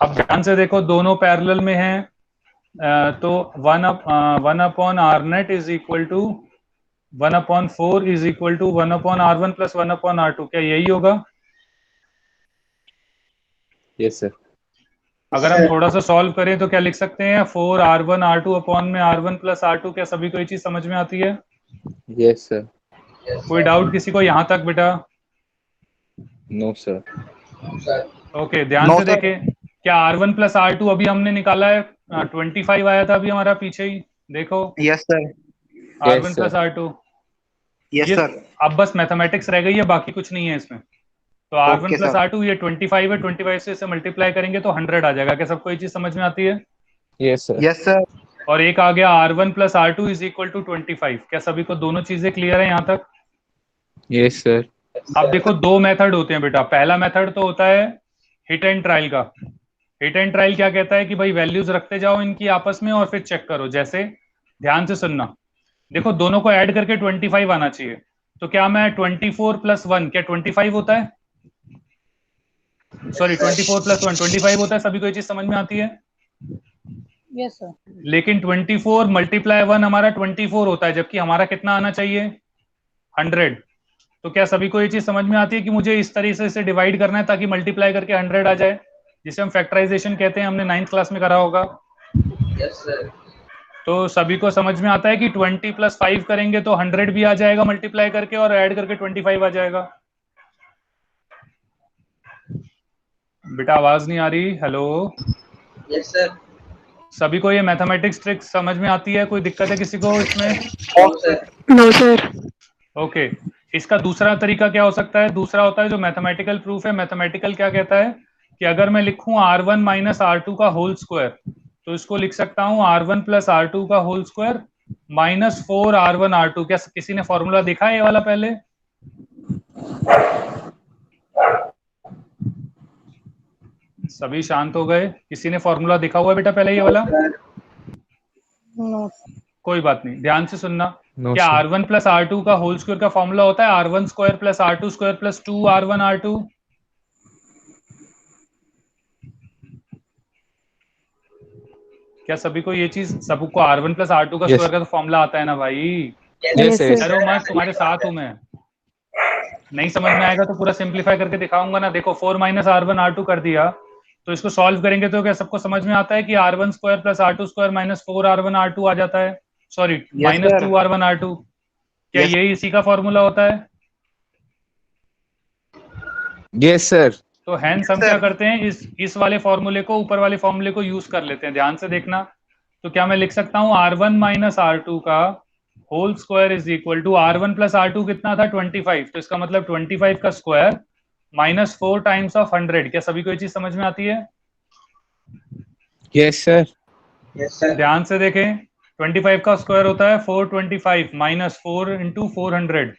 अब ध्यान से देखो, दोनों पैरेलल में हैं, तो 1 upon R net is equal to 1 upon 4 is equal to 1 upon R1 plus 1 upon R2। क्या यही होगा? Yes sir. अगर हम थोड़ा सा सॉल्व करें तो क्या लिख सकते हैं? 4 R1 R2 अपॉन में R1 प्लस R2। क्या सभी को ये चीज समझ में आती है? Yes sir. कोई डाउट किसी को यहाँ तक बेटा? No sir. ओके, ध्यान No, से sir. देखें। क्या R1 प्लस R2 अभी हमने निकाला है? 25 आया था अभी हमारा पीछे ही, देखो। Yes, sir. R1 sir. Plus R2 Yes, ये sir. अब बस मैथमेटिक्स रह गई है, बाकी कुछ नहीं है इसमें। तो R1 Okay, plus sir. R2 ये 25 है, 25 से इसे मल्टीप्लाई करेंगे तो 100 आ जाएगा। क्या सबको ये चीज समझ में आती है? Yes sir. Yes, sir. और एक आ गया R1 plus R2 is equal to 25। क्या सभी को दोनों चीजें क्लियर है यहाँ तक? Yes sir. अब देखो, दो मेथड होते हैं बेटा। पहला मेथड तो होता है हिट एंड ट्रायल का। हिट एंड ट्रायल क्या कहता है कि भाई वैल्यूज रखते जाओ इनकी आपस में और फिर चेक करो। जैसे ध्यान से सुनना, देखो दोनों को ऐड करके 25 आना चाहिए। तो क्या मैं 24 प्लस 1 क्या 25 होता है? सॉरी, 24 प्लस 1 25 होता है। सभी को ये चीज समझ में आती है? Yes, sir. लेकिन 24 मल्टीप्लाई 1 हमारा 24 होता है, जबकि हमारा कितना आना चाहिए? 100। तो क्या सभी को ये चीज समझ में आती है कि मुझे इस तरीके से डिवाइड करना है ताकि मल्टीप्लाई करके 100 आ जाए, जिसे हम फैक्टराइजेशन कहते हैं, हमने 9th क्लास में करा होगा। Yes, sir. तो सभी को समझ में आता है कि 20 प्लस 5 करेंगे तो 100 भी आ जाएगा मल्टीप्लाई करके, और ऐड करके 25 आ जाएगा। बेटा आवाज नहीं आ रही? Hello, Yes, sir. सभी को ये मैथमेटिक्स ट्रिक समझ में आती है? कोई दिक्कत है किसी को इसमें? No, sir. No, sir. Okay, इसका दूसरा तरीका क्या हो सकता है? दूसरा होता है जो मैथमेटिकल प्रूफ है। मैथमेटिकल क्या कहता है कि अगर मैं लिखूं R1 माइनस R2 का होल स्क्वायर, तो इसको लिख सकता हूं R1 प्लस R2 का whole square minus 4 R1 R2। क्या किसी ने फॉर्मूला देखा है ये वाला पहले? सभी शांत हो गए। किसी ने फॉर्मूला देखा हुआ है बेटा पहले ये वाला? No. कोई बात नहीं, ध्यान से सुनना। नो क्या सर। R1 प्लस R2 का होल स्क्वायर का फॉर्मूला होता है R1 square plus R2 square plus 2 R1 R2? क्या सभी को ये चीज, सबको R1 प्लस R2 का Yes. स्क्वायर का तो फॉर्मूला आता है ना भाई? Yes sir. डरो मत, तुम्हारे साथ हूं मैं। नहीं समझ में आएगा तो पूरा सिंप्लीफाई करके दिखाऊंगा ना। देखो 4 माइनस R1 R2 कर दिया तो इसको सॉल्व करेंगे तो क्या सबको समझ में आता है कि R1 square plus R2 square minus 4R1 R2 आ जाता है, sorry minus sir. 2R1 R2। क्या Yes. यही इसी का फॉर्मूला होता है? Yes sir. तो हैंस हम sir. क्या करते हैं, इस वाले फॉर्मूले को, ऊपर वाले फॉर्मूले को यूज कर लेते हैं। ध्यान से देखना, तो क्या मैं लिख सकता हूँ R1 माइनस R2 का whole square is equal to R1 plus R2 कितना था 25, तो इसका मतलब 25 का स्क्वायर माइनस 4 टाइम्स ऑफ 100। क्या सभी को ये चीज समझ में आती है? Yes sir. Yes, sir. ध्यान से देखें, 25 का स्क्वायर होता है 425 माइनस 4 इंटू 400।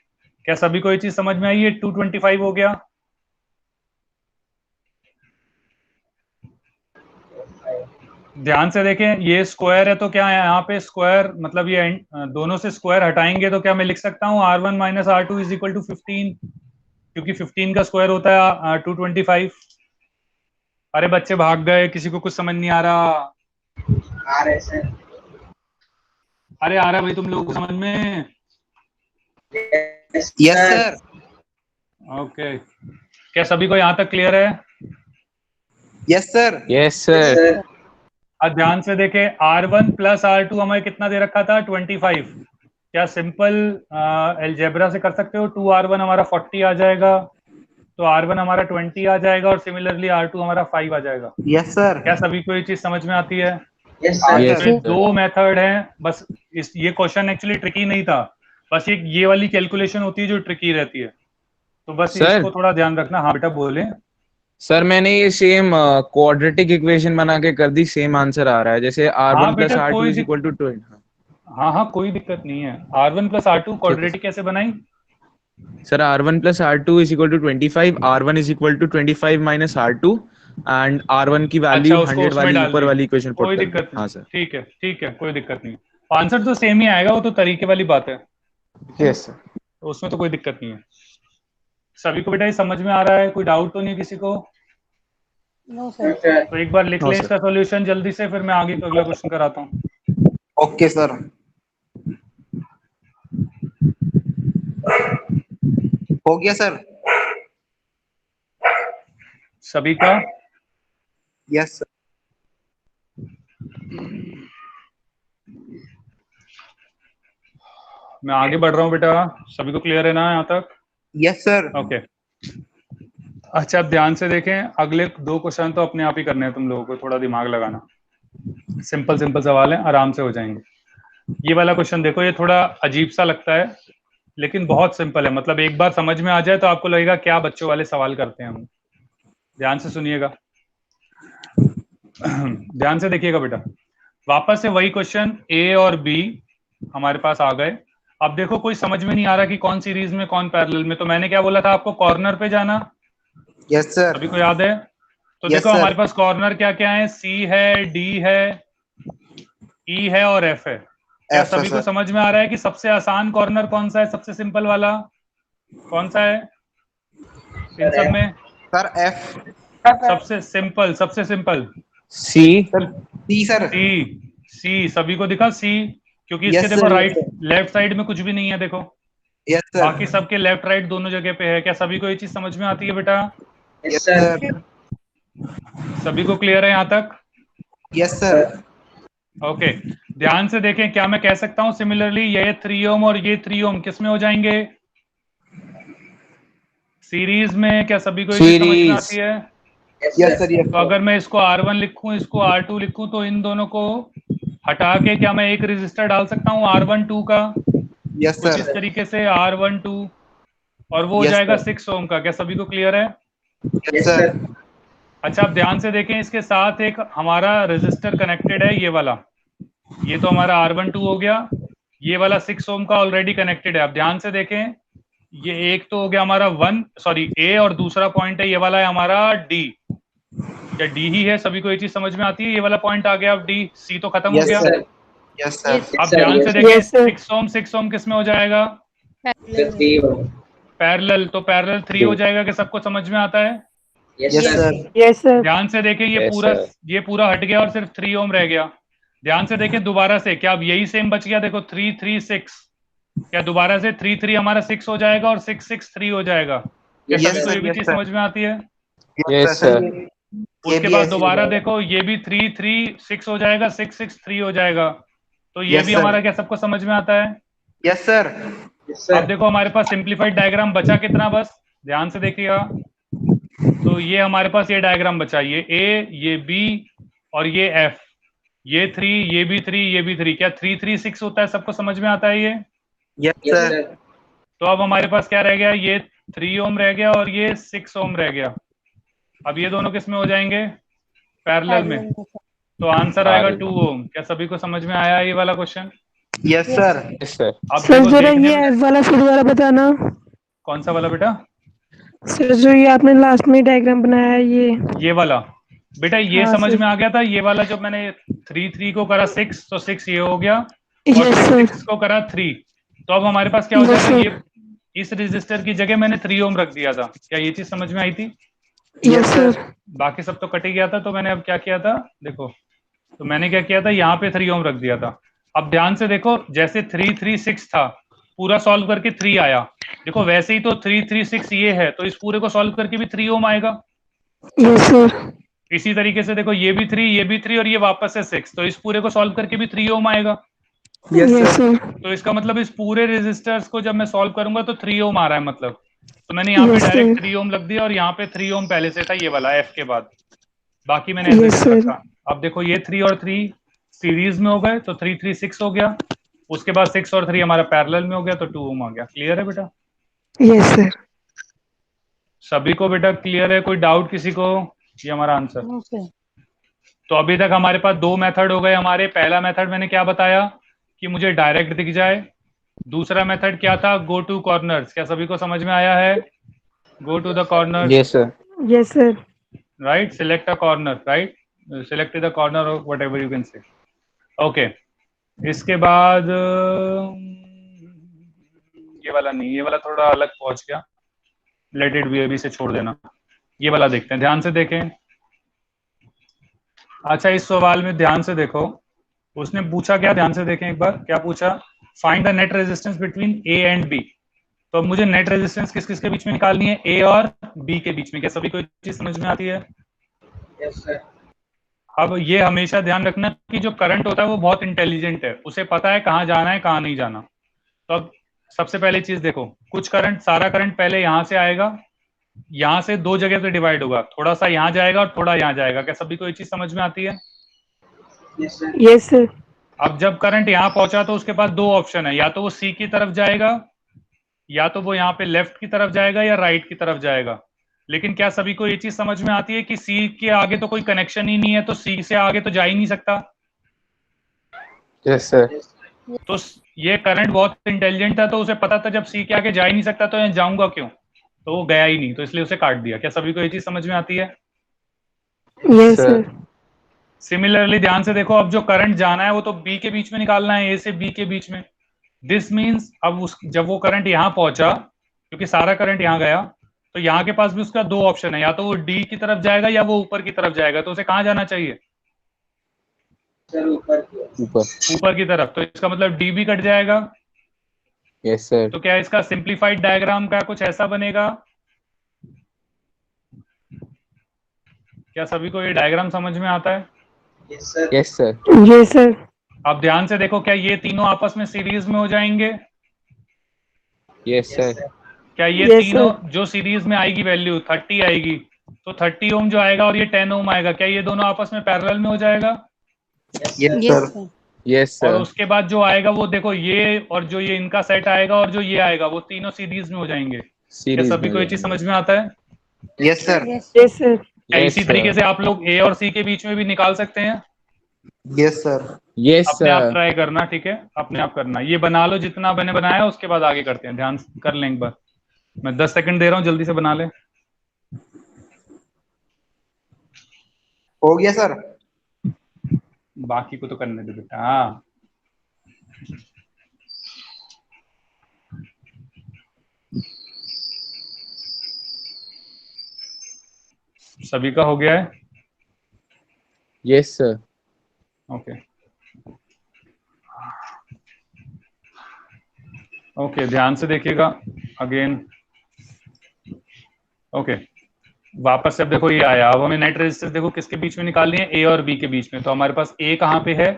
क्या सभी को ये चीज समझ में आई है? 225 हो गया। ध्यान से देखें, ये स्क्वायर है तो क्या है यहाँ पे स्क्वायर, मतलब ये दोनों से स्क्वायर हटाएंगे तो क्या मैं लिख सकता हूँ R1 minus R2 is equal to 15, क्योंकि 15 का स्क्वायर होता है 225। अरे बच्चे भाग गए, किसी को कुछ समझ नहीं आ रहा? आ रहे sir. अरे आ रहा भाई तुम लोगों को समझ में? Yes, Yes, sir. ओके, क्या सभी को यहाँ तक क्लियर है? Yes, sir. Yes Yes, sir. sir. अब ध्यान से देखें, R1 प्लस R2 हमें कितना दे रखा था 25। क्या सिंपल अलजेब्रा से कर सकते हो? 2R1 हमारा 40 आ जाएगा, तो R1 हमारा 20 आ जाएगा, और सिमिलरली R2 हमारा 5 आ जाएगा। Yes, sir. क्या सभी को ये चीज समझ में आती है? Yes, sir. Yes, तो ये sir. दो मेथड हैं बस। ये क्वेश्चन एक्चुअली ट्रिकी नहीं था, बस ये वाली कैलकुलेशन होती है जो ट्रिकी रहती है, तो बस Sir. इसको थोड़ा ध्यान रखना। हाँ बेटा बोले। सर मैंने ये सेम क्वाड्रेटिक इक्वेशन बना के कर दी, सेम आंसर आ रहा है, जैसे R1 प्लस बेटा, R2 कोई इज इक्वल टू 20। हाँ कोई दिक्कत नहीं है। R1 प्लस R2 क्वाड्रेटिक कैसे बनाई? Sir R1 plus R2 is equal to 25, R1 is equal to 25 minus R2, and R1 की वैल्यू अच्छा, उसको 100 उसमें वाली डाल ऊपर दी, वाली इक्वेशन पुट कोई कर दिक्कत दी। नहीं। हाँ सर। ठीक है, कोई दिक्कत नहीं। आंसर तो सेम ही आएगा, वो तो तरीके वाली बात है, यस सर। तो उसमें तो कोई दिक्कत नहीं है। सभी को बेटा ये समझ में आ रहा है? कोई डाउट तो नहीं है किसी को? No sir. Yes, sir. तो एक बार लिख No, लें sir. इसका सॉल्यूशन जल्दी से, फिर मैं आगे का अगला क्वेश्चन कराता हूँ। Okay, sir. हो गया सर? सभी का? Yes, sir. मैं आगे बढ़ रहा हूँ बेटा, सभी को क्लियर है ना यहाँ तक? Yes, sir. ओके। अच्छा, अब ध्यान से देखें, अगले दो क्वेश्चन तो अपने आप ही करने हैं, तुम लोगों को थोड़ा दिमाग लगाना। सिंपल सिंपल सवाल है, आराम से हो जाएंगे। ये वाला क्वेश्चन देखो, ये थोड़ा अजीब सा लगता है लेकिन बहुत सिंपल है, मतलब एक बार समझ में आ जाए तो आपको लगेगा क्या बच्चों वाले सवाल करते हैं हम। ध्यान से सुनिएगा। ध्यान से देखिएगा बेटा, वापस से वही क्वेश्चन, ए और बी हमारे पास आ गए। अब देखो, कोई समझ में नहीं आ रहा कि कौन सीरीज में कौन पैरेलल में, तो मैंने क्या बोला था आपको, कॉर्नर पे जाना। Yes, sir. सभी को याद है? तो Yes, देखो sir. हमारे पास कॉर्नर क्या क्या है, सी है, डी है, ई है और एफ है। क्या F, सभी को sir. समझ में आ रहा है कि सबसे आसान कॉर्नर कौन सा है, सबसे सिंपल वाला कौन सा है इन सब में? Sir, F. सबसे सिंपल सी। Sir, C, sir. सी सभी को दिखा सी, क्योंकि इसके Yes, देखो sir. राइट लेफ्ट साइड में कुछ भी नहीं है, देखो Yes, sir. बाकी सबके लेफ्ट राइट दोनों जगह पे है। क्या सभी को ये चीज समझ में आती है बेटा? Yes, sir. सभी को क्लियर है यहाँ तक? Yes, sir. ओके, ध्यान से देखें, क्या मैं कह सकता हूं सिमिलरली ये 3 ओम और ये 3 ओम किस में हो जाएंगे? सीरीज में। क्या सभी को ये चीज समझ में आती है? Yes, sir. Yes, तो अगर मैं इसको R1 लिखूं, इसको R2 लिखूं, तो इन दोनों को हटा के क्या मैं एक रजिस्टर डाल सकता हूं R12 का, yes, कुछ sir. इस तरीके से R12, और वो हो Yes, जाएगा sir. 6 ओम का। क्या सभी को क्लियर है? Yes, sir. अच्छा, आप ध्यान से देखें, इसके साथ एक हमारा रजिस्टर कनेक्टेड है, ये वाला, ये तो हमारा R12 हो गया, ये वाला 6 ओम का ऑलरेडी कनेक्टेड है। आप ध्यान से देखें, ये एक तो हो गया हमारा ए, और दूसरा पॉइंट है ये वाला है हमारा डी। क्या डी ही है? सभी को ये चीज समझ में आती है? ये वाला पॉइंट आ गया, अब डी, सी तो खत्म हो Yes, गया। sir. Yes, sir. अब ध्यान से देखें, Yes, sir. 6 ओम किस में हो जाएगा? पैरेलल, तो पैरेलल 3 हो जाएगा। कि सबको समझ में आता है? Yes, sir. Yes sir. ध्यान से देखें, ये Yes, sir. ये पूरा हट गया और सिर्फ 3 ओम रह गया। ध्यान से देखें दोबारा से, क्या अब यही सेम बच गया? देखो 3 3 6, क्या दोबारा से 3 3 हमारा 6 हो जाएगा और 6 6 3 हो जाएगा। क्या Yes, सभी को sir. ये भी Yes, चीज sir. समझ में आती है? Yes sir. उसके बाद दोबारा देखो ये भी 3 3 6 हो जाएगा, 6 6 3 हो जाएगा। तो ये भी हमारा क्या सबको समझ में आता है? Yes sir. अब देखो हमारे पास सिंप्लीफाइड डायग्राम बचा कितना, बस ध्यान से देखिएगा। तो ये हमारे पास ये डायग्राम बचा, ये ए, ये बी और ये एफ, ये 3, ये भी 3, ये भी 3। क्या 3 3 6 होता है? सबको समझ में आता है ये? Yes sir. तो अब हमारे पास क्या रह गया? ये 3 ओम रह गया और ये 6 ओम रह गया। अब ये दोनों किस में हो जाएंगे? पैरेलल में। तो आंसर आएगा 2 ओम। क्या सभी को समझ में आया ये वाला question? Yes sir. Yes sir. अब सर देखो जरा देखने ये में, F वाला फिर दोबारा बताना। कौन सा वाला बेटा? सर जो ये आपने लास्ट में डायग्राम बनाया है ये वाला बेटा, ये हाँ समझ सर। में आ गया था। ये वाला जब मैंने 3 3 को करा 6, तो 6 ये हो गया, और यस 6 सर। 6 को करा 3। तो अब हमारे पास क्या हो यस जाएगा? सर। ये इस रजिस्टर की जगह मैंने 3 ओम रख दिया था। क्या ये चीज समझ में आई थी? Yes sir. बाकी सब तो कट ही गया था। तो मैंने अब क्या किया था देखो, तो मैंने क्या किया था, यहाँ पे 3 ओम रख दिया था। अब ध्यान से देखो, जैसे 3 3 6 था, पूरा सॉल्व करके 3 आया। देखो वैसे ही तो 3 3 6 ये है, तो इस पूरे को सॉल्व करके भी 3 ओम आएगा। Yes sir. इसी तरीके से देखो, ये भी 3, ये भी 3 और ये वापस से 6, तो इस पूरे को सॉल्व करके भी 3 ओम आएगा। Yes sir. तो इसका मतलब इस पूरे रेजिस्टर्स को जब मैं सॉल्व करूंगा तो 3 ओम आ रहा है मतलब। तो मैंने यहाँ पे Yes, डायरेक्ट sir. 3 ओम लग दिया, और यहाँ पे 3 ओम पहले से था ये वाला एफ के बाद। बाकी मैंने ऐसे Yes, ऐसे sir. रखा। अब देखो ये 3 और 3 सीरीज में हो गए, तो 3 3 6 हो गया। उसके बाद 6 और 3 हमारा पैरेलल में हो गया, तो 2 ओम आ गया। क्लियर है बेटा? Yes sir. सभी को बेटा क्लियर है? कोई डाउट किसी को? ये हमारा आंसर। No sir. तो अभी तक हमारे पास 2 मेथड हो गए हमारे। पहला मेथड मैंने क्या बताया कि मुझे डायरेक्ट दिख जाए। दूसरा मेथड क्या था? Go to corners. क्या सभी को समझ में आया है? Go to the corners, yes sir. Yes sir. Right? Select a corner, right? Select the corner और whatever you can say. Okay, इसके बाद ये वाला नहीं, ये वाला थोड़ा अलग पहुंच गया। लेट इट बी, अभी से छोड़ देना। ये वाला देखते हैं, ध्यान से देखें। अच्छा, इस सवाल में ध्यान से देखो, उसने पूछा क्या, ध्यान से देखें एक बार। क्या पूछा? Find the net resistance between A and B. तो अब मुझे नेट रेजिस्टेंस किस किस के बीच में निकालनी है? ए और बी के बीच में। क्या सभी को चीज समझ में आती है? Yes sir. अब ये हमेशा ध्यान रखना कि जो करंट होता है वो बहुत इंटेलिजेंट है, उसे पता है कहाँ जाना है कहाँ नहीं जाना। तो अब सबसे पहले चीज देखो, कुछ करंट, सारा करंट पहले यहां से आएगा, यहां से 2 जगह पे डिवाइड होगा, थोड़ा सा यहां जाएगा और थोड़ा यहां जाएगा। क्या सभी को ये चीज समझ में आती है? Yes sir. Yes sir. अब जब करंट यहां पहुंचा तो उसके पास 2 ऑप्शन है, या तो वो सी की तरफ जाएगा, या तो वो यहाँ पे लेफ्ट की तरफ जाएगा, या राइट की तरफ जाएगा। लेकिन क्या सभी को ये चीज समझ में आती है कि सी के आगे तो कोई कनेक्शन ही नहीं है, तो सी से आगे तो जा ही नहीं सकता। Yes sir. तो ये करंट बहुत इंटेलिजेंट था, तो उसे पता था जब सी के आगे जा ही नहीं सकता तो यहाँ जाऊंगा क्यों, तो वो गया ही नहीं, तो इसलिए उसे काट दिया। क्या सभी को ये चीज समझ में आती है? Yes sir. सिमिलरली ध्यान से देखो, अब जो करंट जाना है वो तो बी के बीच में निकालना है, ए से बी के बीच में। दिस मीन्स अब जब वो करंट यहां पहुंचा, क्योंकि सारा करंट यहां गया, तो यहाँ के पास भी उसका 2 ऑप्शन है, या तो वो डी की तरफ जाएगा या वो ऊपर की तरफ जाएगा। तो उसे कहाँ जाना चाहिए? सर ऊपर की ओर। ऊपर। ऊपर की तरफ। तो इसका मतलब डी भी कट जाएगा। Yes sir. तो क्या इसका सिंप्लीफाइड डायग्राम का कुछ ऐसा बनेगा? क्या सभी को ये डायग्राम समझ में आता है? Yes sir. Yes sir. Yes sir. अब ध्यान से देखो, क्या ये तीनों आपस में सीरीज में हो जाएंगे? Yes sir. क्या ये Yes, तीनों sir. जो सीरीज में आएगी वैल्यू 30 आएगी, तो 30 ओम जो आएगा और ये 10 ओम आएगा, क्या ये दोनों आपस में पैरेलल में हो जाएगा? Yes yes sir. Sir. Yes और सर। उसके बाद जो आएगा वो देखो, ये और जो ये इनका सेट आएगा और जो ये आएगा, वो तीनों सीरीज में हो जाएंगे। क्या सीरीज सभी को ये चीज समझ में आता है? Yes sir. Yes sir. क्या इसी तरीके से आप लोग ए और सी के बीच में भी निकाल सकते हैं? Yes sir. यस अपने आप सर। ट्राई करना, ठीक है? अपने आप करना, ये बना लो जितना मैंने बनाया, उसके बाद आगे करते हैं। ध्यान कर लें एक बार, मैं 10 सेकंड दे रहा हूँ, जल्दी से बना ले। हो गया सर। बाकी को तो करने दे बेटा। हाँ, सभी का हो गया है? Yes sir. ओके ओके, ध्यान से देखिएगा अगेन। ओके, वापस से अब देखो ये आया, अब हमें नेट रेजिस्टेंस देखो किसके बीच में निकालनी है, ए और बी के बीच में। तो हमारे पास ए कहाँ पे है,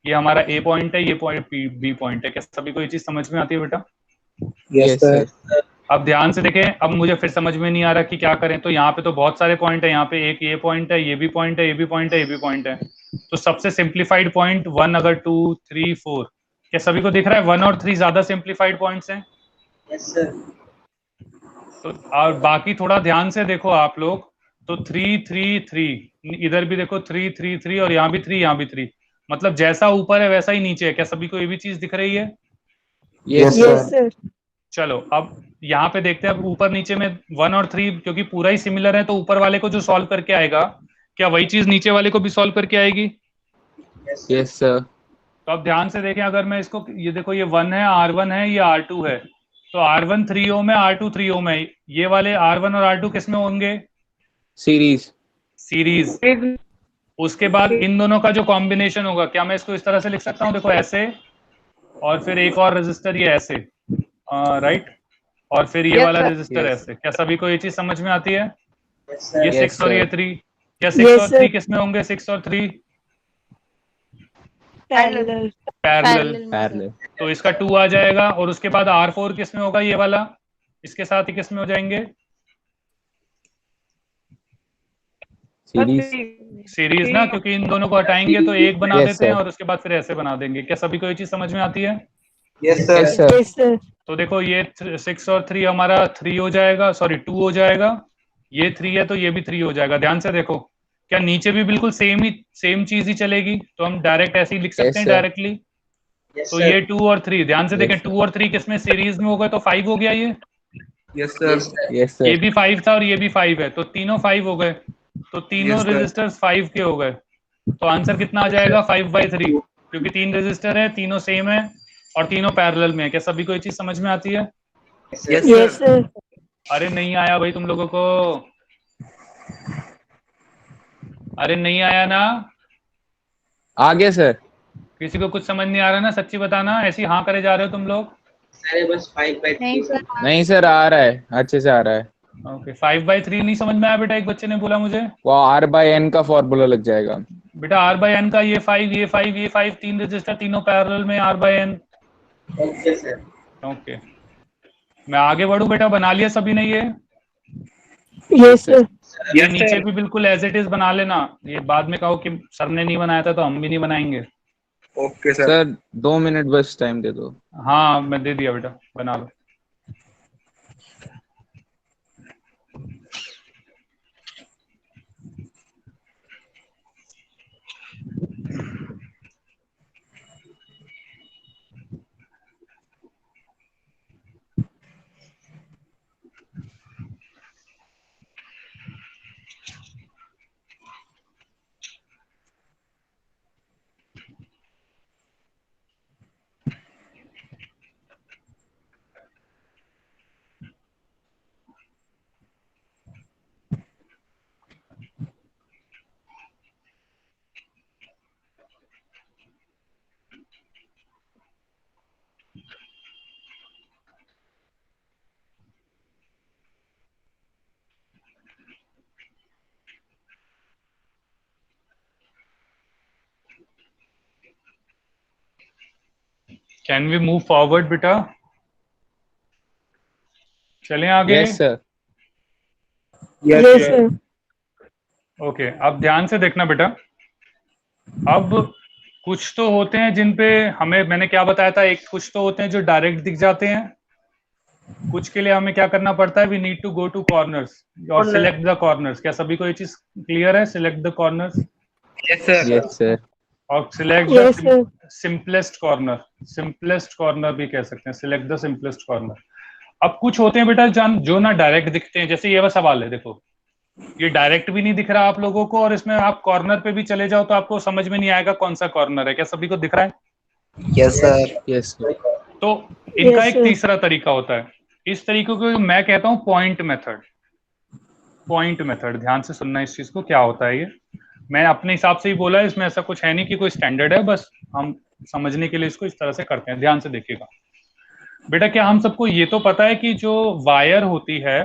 ये हमारा ए पॉइंट है, ये पॉइंट बी पॉइंट है। क्या सभी को ये चीज समझ में आती है बेटा? Yes, sir. अब ध्यान से देखें, अब मुझे फिर समझ में नहीं आ रहा कि क्या करें। तो यहाँ पे तो बहुत सारे पॉइंट है, यहाँ पे एक ये पॉइंट है, ये भी पॉइंट है, ये भी पॉइंट है, ये भी पॉइंट है। तो सबसे सिंप्लीफाइड पॉइंट 1 अगर 2 3 4, क्या सभी को दिख रहा है 1 और 3 ज्यादा सिंप्लीफाइड पॉइंट्स हैं? Yes sir. तो और बाकी थोड़ा ध्यान से देखो आप लोग, तो 3 3 3, इधर भी देखो 3 3 3, और यहाँ भी 3, यहाँ भी 3, मतलब जैसा ऊपर है वैसा ही नीचे है। क्या सभी को ये भी चीज दिख रही है? Yes, yes sir. सर। चलो अब यहाँ पे देखते हैं, अब ऊपर नीचे में 1 और 3 क्योंकि पूरा ही सिमिलर है, तो ऊपर वाले को जो सॉल्व करके आएगा, क्या वही चीज नीचे वाले को भी सॉल्व करके आएगी? Yes, sir. तो अब ध्यान से देखें, अगर मैं इसको, ये देखो ये 1 है, R1 है, ये R2 है, तो R1 3 ओम है, R2 3 ओम है। ये वाले R1 और R2 किस में होंगे? Series. सीरीज। उसके बाद इन दोनों का जो कॉम्बिनेशन होगा, क्या मैं इसको इस तरह से लिख सकता हूँ, देखो ऐसे, और फिर एक और रेजिस्टर ये ऐसे, राइट, और फिर ये वाला रेजिस्टर Yes. ऐसे। क्या सभी को ये चीज समझ में आती है? Yes sir. ये Yes, 6 और ये sir. 3, क्या 6 Yes, और sir. 3 किस में होंगे? 6 और 3 पैरेलल। पैरेलल। Parallel. तो इसका 2 आ जाएगा, और उसके बाद R4 किस में होगा? ये वाला, इसके साथ ही किस में हो जाएंगे? Series. सीरीज ना, क्योंकि इन दोनों को हटाएंगे तो एक बना Yes, देते हैं, sir. और उसके बाद फिर ऐसे बना देंगे। क्या सभी को ये चीज समझ में आती है? Yes Yes, sir. sir. Yes sir. तो देखो ये 6 और 3 हमारा 3 हो जाएगा, सॉरी 2 हो जाएगा, ये 3 है तो ये भी 3 हो जाएगा। ध्यान से देखो, क्या नीचे भी बिल्कुल सेम चीज ही चलेगी? तो हम डायरेक्ट ऐसे ही लिख सकते Yes, हैं sir. डायरेक्टली। यस तो सर। ये 2 और 3, ध्यान से Yes, देखें, sir. 2 और 3 किसमें सीरीज में होगा, तो 5 हो गया ये। Yes yes sir. Sir. Yes, ये sir. भी 5 था और ये भी 5 है, तो तीनों 5 हो गए, तो तीनों Yes, sir. रेजिस्टर्स 5 के हो गए। तो आंसर कितना आ जाएगा? 5/3, क्योंकि 3 रेजिस्टर है, तीनों सेम है, और तीनों पैरेलल में है। क्या सभी को ये चीज समझ में आती है? Yes yes sir. सर। अरे नहीं आया भाई तुम लोगों को, अरे नहीं आया ना? आगे sir. किसी को कुछ समझ नहीं आ रहा ना? सच्ची बताना, ऐसी हाँ करे जा रहे हो तुम लोग? सर ये बस 5/3 सर। नहीं sir, आ रहा है, अच्छे से आ रहा है. ओके, 5/3 नहीं समझ में आया बेटा? एक बच्चे ने बोला मुझे, वो R by N का फॉर्मूला लग जाएगा. बेटा R/N का ये 5, ये 5, ये 5, 3 रजिस्टर, तीनों पैरेलल में, R/N। Okay sir. ओके, मैं आगे बढ़ू बेटा? बना लिया सभी ने ये? Yes sir. ये Yes, नीचे sir. भी बिल्कुल एज इट इज बना लेना, ये बाद में कहो कि सर ने नहीं बनाया था तो हम भी नहीं बनाएंगे। Okay sir. Sir, 2 मिनट बस टाइम दे दो. हाँ मैं दे दिया बेटा, बना लो। कैन वी मूव फॉरवर्ड बेटा? चलें आगे? Yes sir. Yes yes sir. Sir. Okay, अब ध्यान से देखना बेटा, अब कुछ तो होते हैं जिन पे हमें, मैंने क्या बताया था, एक कुछ तो होते हैं जो डायरेक्ट दिख जाते हैं, कुछ के लिए हमें क्या करना पड़ता है, we need to go to corners और सिलेक्ट द कॉर्नर्स। क्या सभी को ये चीज क्लियर है? Select the corners yes sir. Yes sir. और select yes the sir. Simplest corner, simplest corner भी कह सकते हैं, सिलेक्ट द सिंपलेस्ट कॉर्नर। अब कुछ होते हैं बेटा जो ना डायरेक्ट दिखते हैं, जैसे ये वाला सवाल है, देखो ये डायरेक्ट भी नहीं दिख रहा आप लोगों को, और इसमें आप कॉर्नर पे भी चले जाओ तो आपको समझ में नहीं आएगा कौन सा कॉर्नर है। क्या सभी को दिख रहा है? Yes sir. Yes sir. तो इनका Yes, एक sir. तीसरा तरीका होता है, इस तरीके को मैं कहता हूं पॉइंट मेथड। पॉइंट मेथड, ध्यान से सुनना इस चीज को, क्या होता है ये मैं अपने हिसाब से ही बोला है, इसमें ऐसा कुछ है नहीं कि कोई स्टैंडर्ड है, बस हम समझने के लिए इसको इस तरह से करते हैं। ध्यान से देखिएगा बेटा, क्या हम सबको ये तो पता है कि जो वायर होती है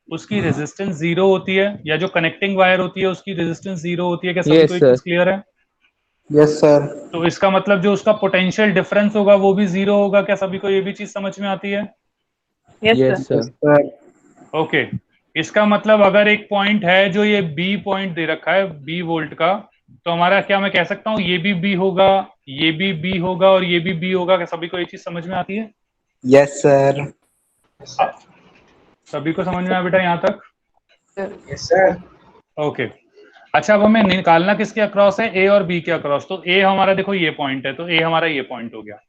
उसकी रेजिस्टेंस 0 होती है, या जो कनेक्टिंग वायर होती है उसकी रेजिस्टेंस 0 होती है। क्या सभी Yes, को ये sir. चीज क्लियर है? Yes sir. तो इसका मतलब जो उसका पोटेंशियल डिफरेंस होगा वो भी 0 होगा। क्या सभी को ये भी चीज समझ में आती है? Yes, sir. सर ओके, इसका मतलब अगर एक पॉइंट है जो ये बी पॉइंट दे रखा है, बी वोल्ट का, तो हमारा क्या मैं कह सकता हूँ ये भी बी होगा, ये भी बी होगा और ये भी बी होगा। क्या सभी को ये चीज समझ में आती है? Yes sir. सभी को समझ में आया बेटा यहाँ तक? Yes sir. ओके, अच्छा अब हमें निकालना किसके अक्रॉस है? ए और बी के अक्रॉस। तो ए हमारा देखो ये पॉइंट है, तो ए हमारा ये पॉइंट हो गया।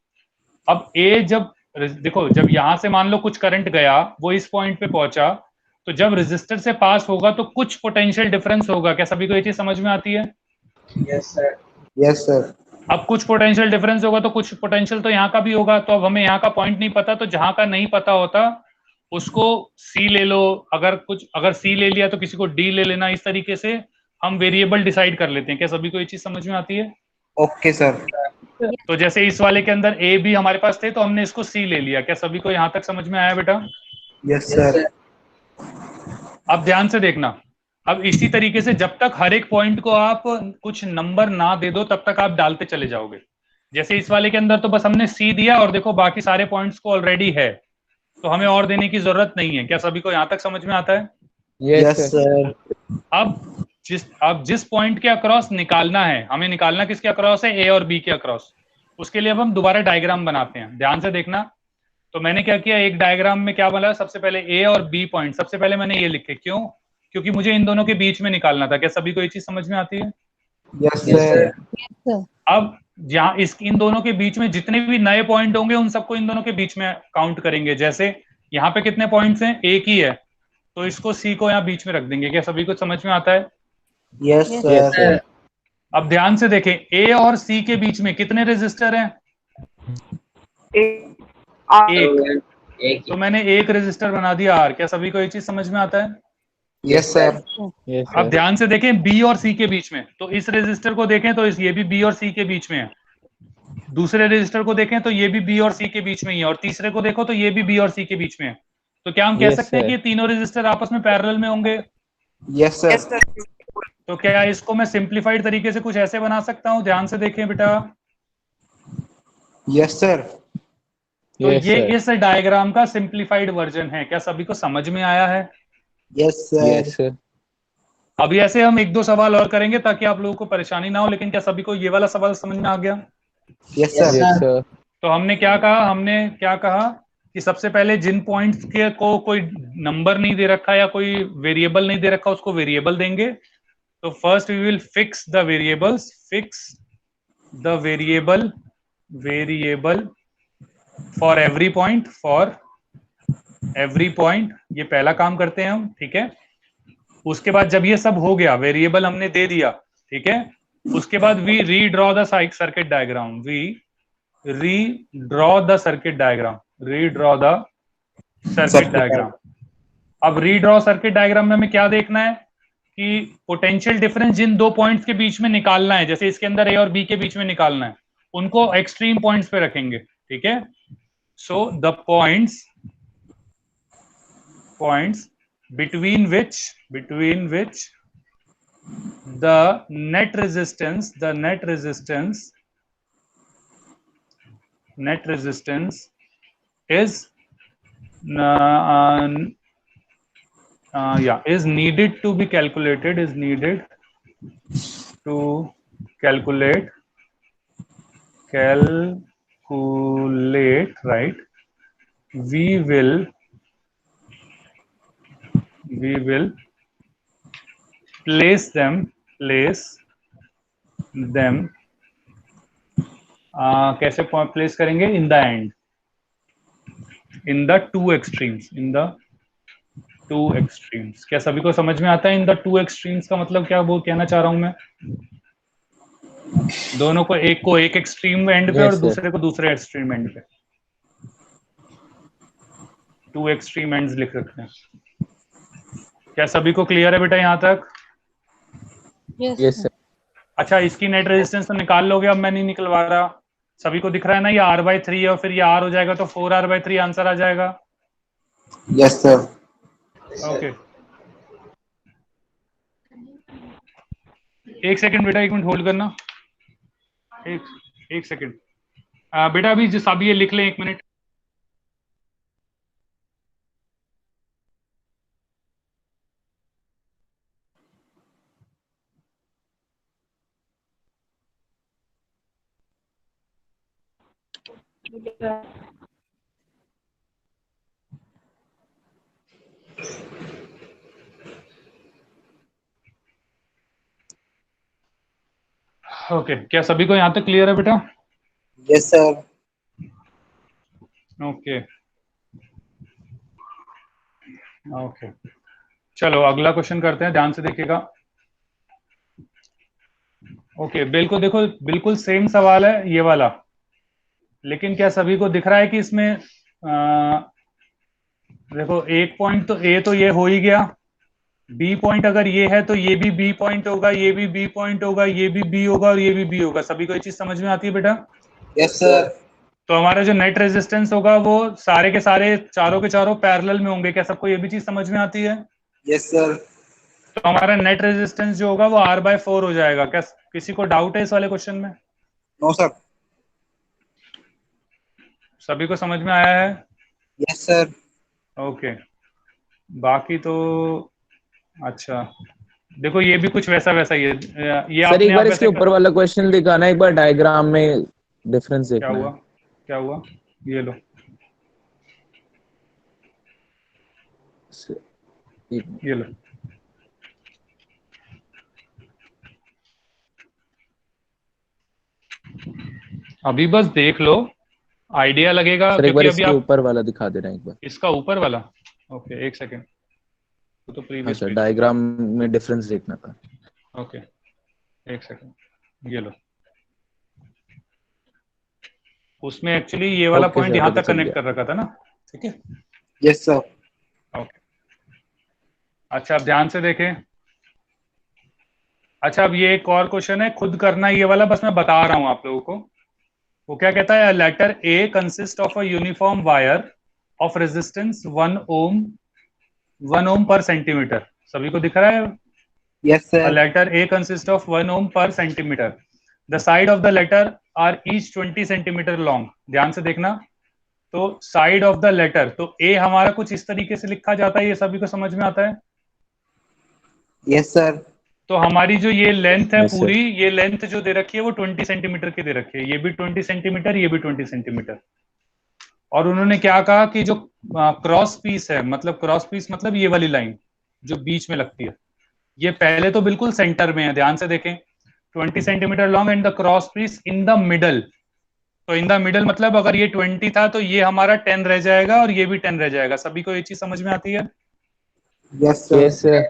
अब ए जब देखो, जब यहां से मान लो कुछ करंट गया, वो इस पॉइंट पे पहुंचा, तो जब रेजिस्टर से पास होगा तो कुछ पोटेंशियल डिफरेंस होगा। क्या सभी को ये चीज समझ में आती है? Yes sir. Yes sir. अब कुछ पोटेंशियल डिफरेंस होगा तो कुछ पोटेंशियल तो यहाँ का भी होगा। तो अब हमें यहाँ का पॉइंट नहीं पता, तो जहां का नहीं पता होता उसको सी ले लो। अगर सी ले लिया तो किसी को डी ले लेना। इस तरीके से हम वेरिएबल डिसाइड कर लेते हैं। क्या सभी को ये चीज समझ में आती है? Okay sir. तो जैसे इस वाले के अंदर ए बी हमारे पास थे, तो हमने इसको सी ले लिया। क्या सभी को यहाँ तक समझ में आया बेटा? Yes sir. अब ध्यान से देखना, अब इसी तरीके से जब तक हर एक पॉइंट को आप कुछ नंबर ना दे दो तब तक आप डालते चले जाओगे। जैसे इस वाले के अंदर तो बस हमने सी दिया और देखो बाकी सारे पॉइंट्स को ऑलरेडी है, तो हमें और देने की जरूरत नहीं है। क्या सभी को यहाँ तक समझ में आता है? Yes, yes sir. सर। अब जिस पॉइंट के अक्रॉस निकालना है, हमें निकालना किसके अक्रॉस है? ए और बी के अक्रॉस। उसके लिए अब हम दोबारा डायग्राम बनाते हैं। ध्यान से देखना, तो मैंने क्या किया, एक डायग्राम में क्या बना, सबसे पहले ए और बी पॉइंट सबसे पहले मैंने ये लिखे। क्यों? क्योंकि मुझे इन दोनों के बीच में निकालना था। क्या सभी को ये चीज समझ में आती है? Yes sir. अब जहां इन दोनों के बीच में जितने भी नए पॉइंट होंगे उन सबको इन दोनों के बीच में काउंट करेंगे। जैसे यहाँ पे कितने पॉइंट्स हैं? एक ही है, तो इसको सी को यहाँ बीच में रख देंगे। क्या सभी को समझ में आता है? Yes sir. अब ध्यान से देखें, ए और सी के बीच में कितने रेजिस्टर हैं? एक। एक तो मैंने एक रेजिस्टर बना दिया आर। क्या सभी को ये चीज समझ में आता है? Yes sir. Yes, अब sir. ध्यान से देखें बी और सी के बीच में, तो इस रेजिस्टर को देखें तो ये भी बी और सी के बीच में है। दूसरे रेजिस्टर को देखें तो ये भी बी और सी के बीच में ही है, और तीसरे को देखो तो ये भी बी और सी के बीच में है। तो क्या हम कह Yes, सकते हैं sir. कि ये तीनों रेजिस्टर आपस में पैरेलल में होंगे? Yes sir. तो क्या इसको मैं सिंप्लीफाइड तरीके से कुछ ऐसे बना सकता हूं? ध्यान से देखें बेटा, यस सर। तो Yes, ये sir. इस डायग्राम का सिंप्लीफाइड वर्जन है। क्या सभी को समझ में आया है? Yes Yes, sir. sir. अभी ऐसे हम एक दो सवाल और करेंगे ताकि आप लोगों को परेशानी ना हो, लेकिन क्या सभी को ये वाला सवाल समझ में आ गया? Yes sir. Yes, sir. तो हमने क्या कहा कि सबसे पहले जिन पॉइंट्स के को कोई नंबर नहीं दे रखा या कोई वेरिएबल नहीं दे रखा उसको वेरिएबल देंगे। तो first we will fix the variables, fix the variable for every point, ये पहला काम करते हैं हम, ठीक है। उसके बाद जब ये सब हो गया, वेरिएबल हमने दे दिया, ठीक है, उसके बाद we redraw the circuit diagram, redraw the circuit diagram. अब रीड्रॉ सर्किट डायग्राम में हमें क्या देखना है कि पोटेंशियल डिफरेंस जिन दो पॉइंट्स के बीच में निकालना है, जैसे इसके अंदर ए और बी के बीच में निकालना है, उनको एक्सट्रीम पॉइंट्स पे रखेंगे, ठीक है। So the points between which the net resistance is is needed to be calculated, right. We will place them कैसे प्लेस करेंगे? In the end, in the two extremes. क्या सभी को समझ में आता है? इन द टू एक्सट्रीम्स का मतलब क्या वो कहना चाह रहा हूं मैं? दोनों को एक एक्सट्रीम एंड पे Yes, और sir. दूसरे को दूसरे एक्सट्रीम एंड पे, टू एक्सट्रीम एंड्स लिख सकते हैं। क्या सभी को क्लियर है बेटा यहाँ तक? Yes, sir. अच्छा, इसकी नेट रेजिस्टेंस तो निकाल लोगे, अब मैं नहीं निकलवा रहा। सभी को दिख रहा है ना, ये R/3 है और फिर ये R हो जाएगा तो 4R/3 आंसर आ जाएगा। Yes sir. ओके, एक सेकंड बेटा, एक मिनट होल्ड करना, एक सेकंड बेटा, अभी जिस अभी ये लिख लें, 1 मिनट। ओके, क्या सभी को यहाँ तक क्लियर है बेटा? Yes, sir. ओके ओके, चलो अगला क्वेश्चन करते हैं, ध्यान से देखिएगा। ओके, बिल्कुल देखो, बिल्कुल सेम सवाल है ये वाला, लेकिन क्या सभी को दिख रहा है कि इसमें देखो एक पॉइंट तो ए तो ये हो ही गया, बी पॉइंट अगर ये है तो ये भी बी पॉइंट होगा, ये भी बी पॉइंट होगा, ये भी बी होगा और ये भी बी होगा। सभी को ये चीज समझ में आती है बेटा? Yes, sir. तो हमारा जो नेट रेजिस्टेंस होगा वो सारे के सारे चारों के चारों पैरेलल में होंगे। क्या सबको ये भी चीज समझ में आती है? Yes, sir. तो हमारा नेट रेजिस्टेंस जो होगा वो R/4 हो जाएगा। क्या किसी को डाउट है इस वाले क्वेश्चन में? No, sir. सभी को समझ में आया है? Yes, sir. ओके, बाकी तो अच्छा, देखो ये भी कुछ वैसा वैसा ही है, ये सर अपने एक आप बार वैसे इसके ऊपर वाला क्वेश्चन दिखाना, एक बार डायग्राम में डिफरेंस क्या देखना हुआ? है। क्या हुआ? ये लो, ये लो, अभी बस देख लो, आइडिया लगेगा। सर एक बार क्योंकि अभी इसके आप ऊपर वाला दिखा देना एक बार। इसका ऊपर वाला, ओके एक सेकेंड, तो हाँ प्रीवियस सर, पेज, डायग्राम में डिफरेंस देखना था। ओके एक सेकेंड, ये लो, उसमें एक्चुअली ये वाला ओके पॉइंट सर, यहाँ पता तक चल कनेक्ट गया। कर रखा था ना, ठीक है? Yes, sir. ओके, अच्छा अब ध्यान से देखें। अच्छा, अब ये एक और क्वेश्चन है, खुद करना ये वाला, बस मैं बता रहा हूं आप लोगों को। वो क्या कहता है? Letter A consist of a uniform wire of resistance 1 ohm per centimetre. सभी को दिख रहा है? Yes, A sir. letter A consists of 1 ohm per centimeter. The side of the letter are each 20 centimeter long. ध्यान से देखना, तो साइड ऑफ द लेटर, तो A हमारा कुछ इस तरीके से लिखा जाता है, ये सभी को समझ में आता है? Yes, sir. तो हमारी जो ये लेंथ है Yes, sir. पूरी, ये लेंथ जो दे रखी है वो 20 सेंटीमीटर की दे रखी है, ये भी 20 सेंटीमीटर, ये भी 20 सेंटीमीटर। और उन्होंने क्या कहा कि जो क्रॉस पीस है, मतलब क्रॉस पीस मतलब ये वाली लाइन जो बीच में लगती है, ये पहले तो बिल्कुल सेंटर में है, ध्यान से देखें, 20 centimetre long and the cross piece in the middle. तो इन द मिडल मतलब अगर ये 20 था तो ये हमारा 10 रह जाएगा और ये भी 10 रह जाएगा। सभी को ये चीज समझ में आती है? Yes, sir. Yes, sir.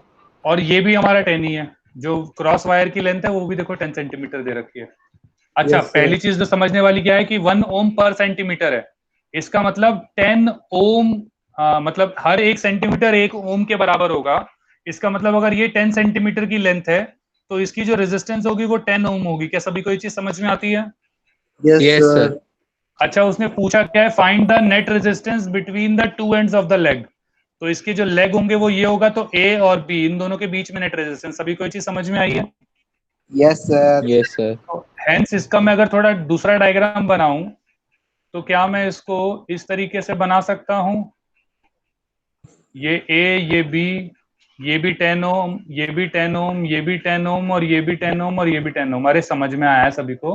और ये भी हमारा 10 ही है, जो क्रॉस वायर की लेंथ है वो भी देखो 10 सेंटीमीटर दे रखी है। अच्छा, Yes, sir. पहली चीज जो समझने वाली क्या है कि 1 ओम पर सेंटीमीटर है, इसका मतलब 10 ओम, मतलब हर 1 सेंटीमीटर 1 ओम के बराबर होगा। इसका मतलब अगर ये 10 सेंटीमीटर की लेंथ है तो इसकी जो रेजिस्टेंस होगी वो 10 ओम होगी। क्या सभी को ये चीज समझ में आती है? Yes, Yes, sir. sir. अच्छा, उसने पूछा क्या है? Find the net resistance between the two ends of the leg. तो इसके जो लेग होंगे वो ये होगा, तो ए और बी इन दोनों के बीच में नेट रेजिस्टेंस। सभी को ये चीज समझ में आई है? Yes, sir. Yes, sir. Hence इसका मैं अगर थोड़ा दूसरा डायग्राम बनाऊं तो क्या मैं इसको इस तरीके से बना सकता हूं? ये ए, ये बी, ये भी 10 ओम, ये भी 10 ओम, ये भी 10 ओम और ये भी 10 ओम और ये भी 10 ओम। अरे समझ में आया सभी को?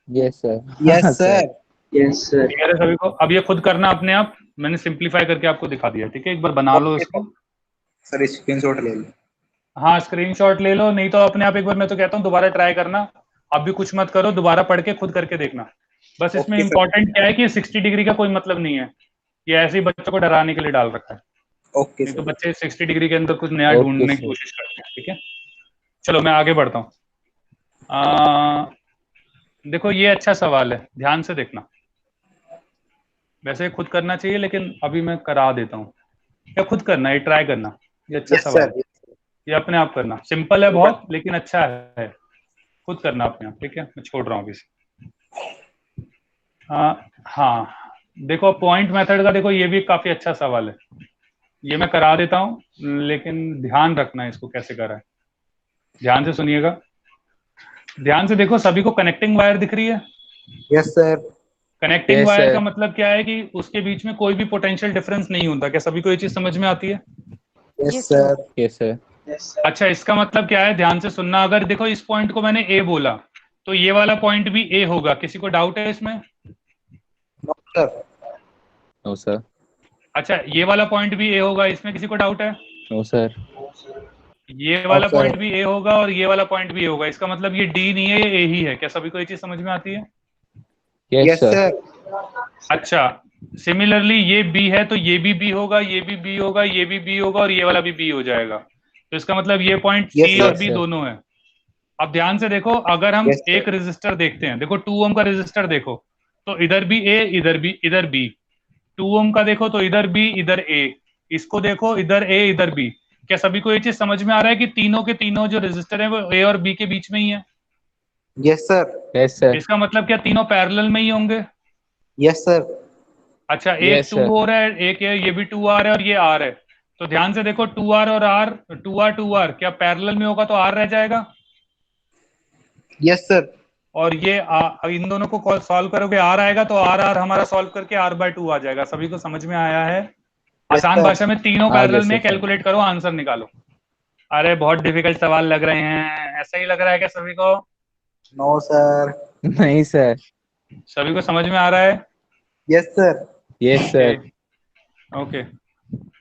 Yes, sir. Yes, sir. Yes, sir. Clear है सभी को? अब ये खुद करना अपने आप, मैंने सिंप्लीफाई करके आपको दिखा दिया, ठीक है? एक बार बना लो इसको। सर स्क्रीनशॉट ले लो। हाँ, स्क्रीनशॉट ले लो, नहीं तो अपने आप एक बार, मैं तो कहता हूँ दोबारा ट्राई करना। अब भी कुछ मत करो, दोबारा पढ़ के खुद करके देखना। बस इसमें Okay, sir. इंपॉर्टेंट क्या है कि 60 डिग्री का कोई मतलब नहीं है, ये ऐसे ही बच्चों को डराने के लिए डाल रखा है। ओके नहीं तो सर। बच्चे 60 डिग्री के अंदर कुछ नया Okay, ढूंढने की sir. कोशिश करते हैं, ठीक है? चलो मैं आगे बढ़ता हूँ। देखो ये अच्छा सवाल है, ध्यान से देखना। वैसे खुद करना चाहिए लेकिन अभी मैं करा देता हूँ। या खुद करना, ये ट्राई करना, ये अच्छा यस सवाल सर। है। ये अपने आप करना, सिंपल है बहुत लेकिन अच्छा है, खुद करना अपने आप, ठीक है? मैं छोड़ रहा हूँ अभी से। हाँ, देखो पॉइंट मेथड का, देखो ये भी काफी अच्छा सवाल है, ये मैं करा देता हूँ लेकिन ध्यान रखना इसको कैसे करा है, ध्यान से सुनिएगा। ध्यान से देखो, सभी को कनेक्टिंग वायर दिख रही है। Yes sir. Connecting Yes, wire sir. का मतलब क्या है कि उसके बीच में कोई भी पोटेंशियल डिफरेंस नहीं होता। क्या सभी को ये चीज समझ में आती है? Yes sir. Yes, sir. अच्छा, इसका मतलब क्या है, ध्यान से सुनना। अगर देखो इस पॉइंट को मैंने ए बोला, तो ये वाला पॉइंट भी ए होगा। किसी को डाउट है इसमें? No sir. No, sir. अच्छा, ये वाला पॉइंट भी ए होगा, इसमें किसी को डाउट है? No, sir. ये वाला sir. पॉइंट भी ए होगा और ये वाला पॉइंट भी ए होगा। इसका मतलब ये डी नहीं है, ये ए ही है। क्या सभी को ये चीज समझ में आती है? Yes, yes sir. सर। अच्छा, सिमिलरली ये बी है तो ये भी बी होगा, ये भी बी होगा, ये भी बी होगा और ये वाला भी बी हो जाएगा। तो इसका मतलब ये पॉइंट Yes, सी sir. और बी दोनों है। अब ध्यान से देखो, अगर हम Yes, sir. एक रेजिस्टर देखते हैं, देखो 2 ओम का रेजिस्टर देखो, तो इधर भी ए, इधर बी। 2 ओम का देखो तो इधर बी, इधर ए। इसको देखो, इधर ए, इधर बी। क्या सभी को ये चीज समझ में आ रहा है कि तीनों के तीनों जो रेजिस्टर है वो ए और बी के बीच में ही है? Yes sir. Yes, sir. इसका मतलब क्या तीनों पैरेलल में ही होंगे? Yes sir. अच्छा, एक Yes, 2 sir. हो रहा है, एक ये भी 2 आर है और ये आर है। तो ध्यान से देखो, 2 आर और आर, 2 आर क्या पैरेलल में होगा? तो आर रह जाएगा। Yes sir. और ये इन दोनों को सॉल्व करोगे, आर आएगा, तो आर आर हमारा सॉल्व करके r/2 आ जाएगा। सभी को समझ में आया है? आसान sir. भाषा में तीनों आ गया पैरेलल में सर। कैलकुलेट करो, आंसर निकालो। अरे बहुत डिफिकल्ट सवाल लग रहे हैं, ऐसा ही लग रहा है क्या सभी को? No sir. नहीं, sir. सभी को समझ में आ रहा है? Yes sir. Yes, sir. Okay,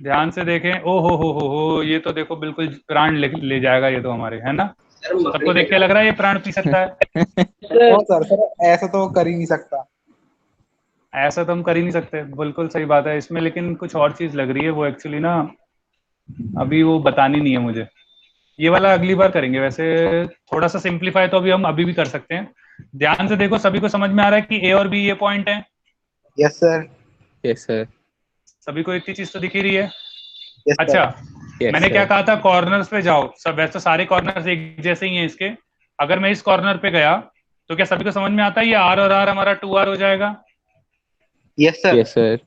ध्यान से देखें। ओ हो, ये तो देखो बिल्कुल प्राण ले जाएगा ये तो हमारे, है ना? सबको देख के लग रहा है ये प्राण पी सकता है। नो सर, सर ऐसा तो कर ही नहीं सकता। ऐसा तो हम कर ही नहीं सकते, बिल्कुल सही बात है इसमें। लेकिन कुछ और चीज लग रही है, वो एक्चुअली ना अभी वो बतानी नहीं है मुझे। ये वाला अगली बार करेंगे। वैसे थोड़ा सा सिंप्लीफाई तो अभी भी कर सकते हैं। ध्यान से देखो, सभी को समझ में आ रहा है कि ए और बी ये पॉइंट है? Yes sir. Yes, sir. सभी को इतनी चीज तो दिख ही रही है। यस अच्छा, Yes, मैंने sir. क्या कहा था, कॉर्नर्स पे जाओ। सब वैसे तो सारे कॉर्नर्स एक जैसे ही हैं इसके। अगर मैं इस कॉर्नर पे गया तो क्या सभी को समझ में आता है ये आर और आर हमारा 2 आर हो जाएगा? Yes sir. Yes, sir.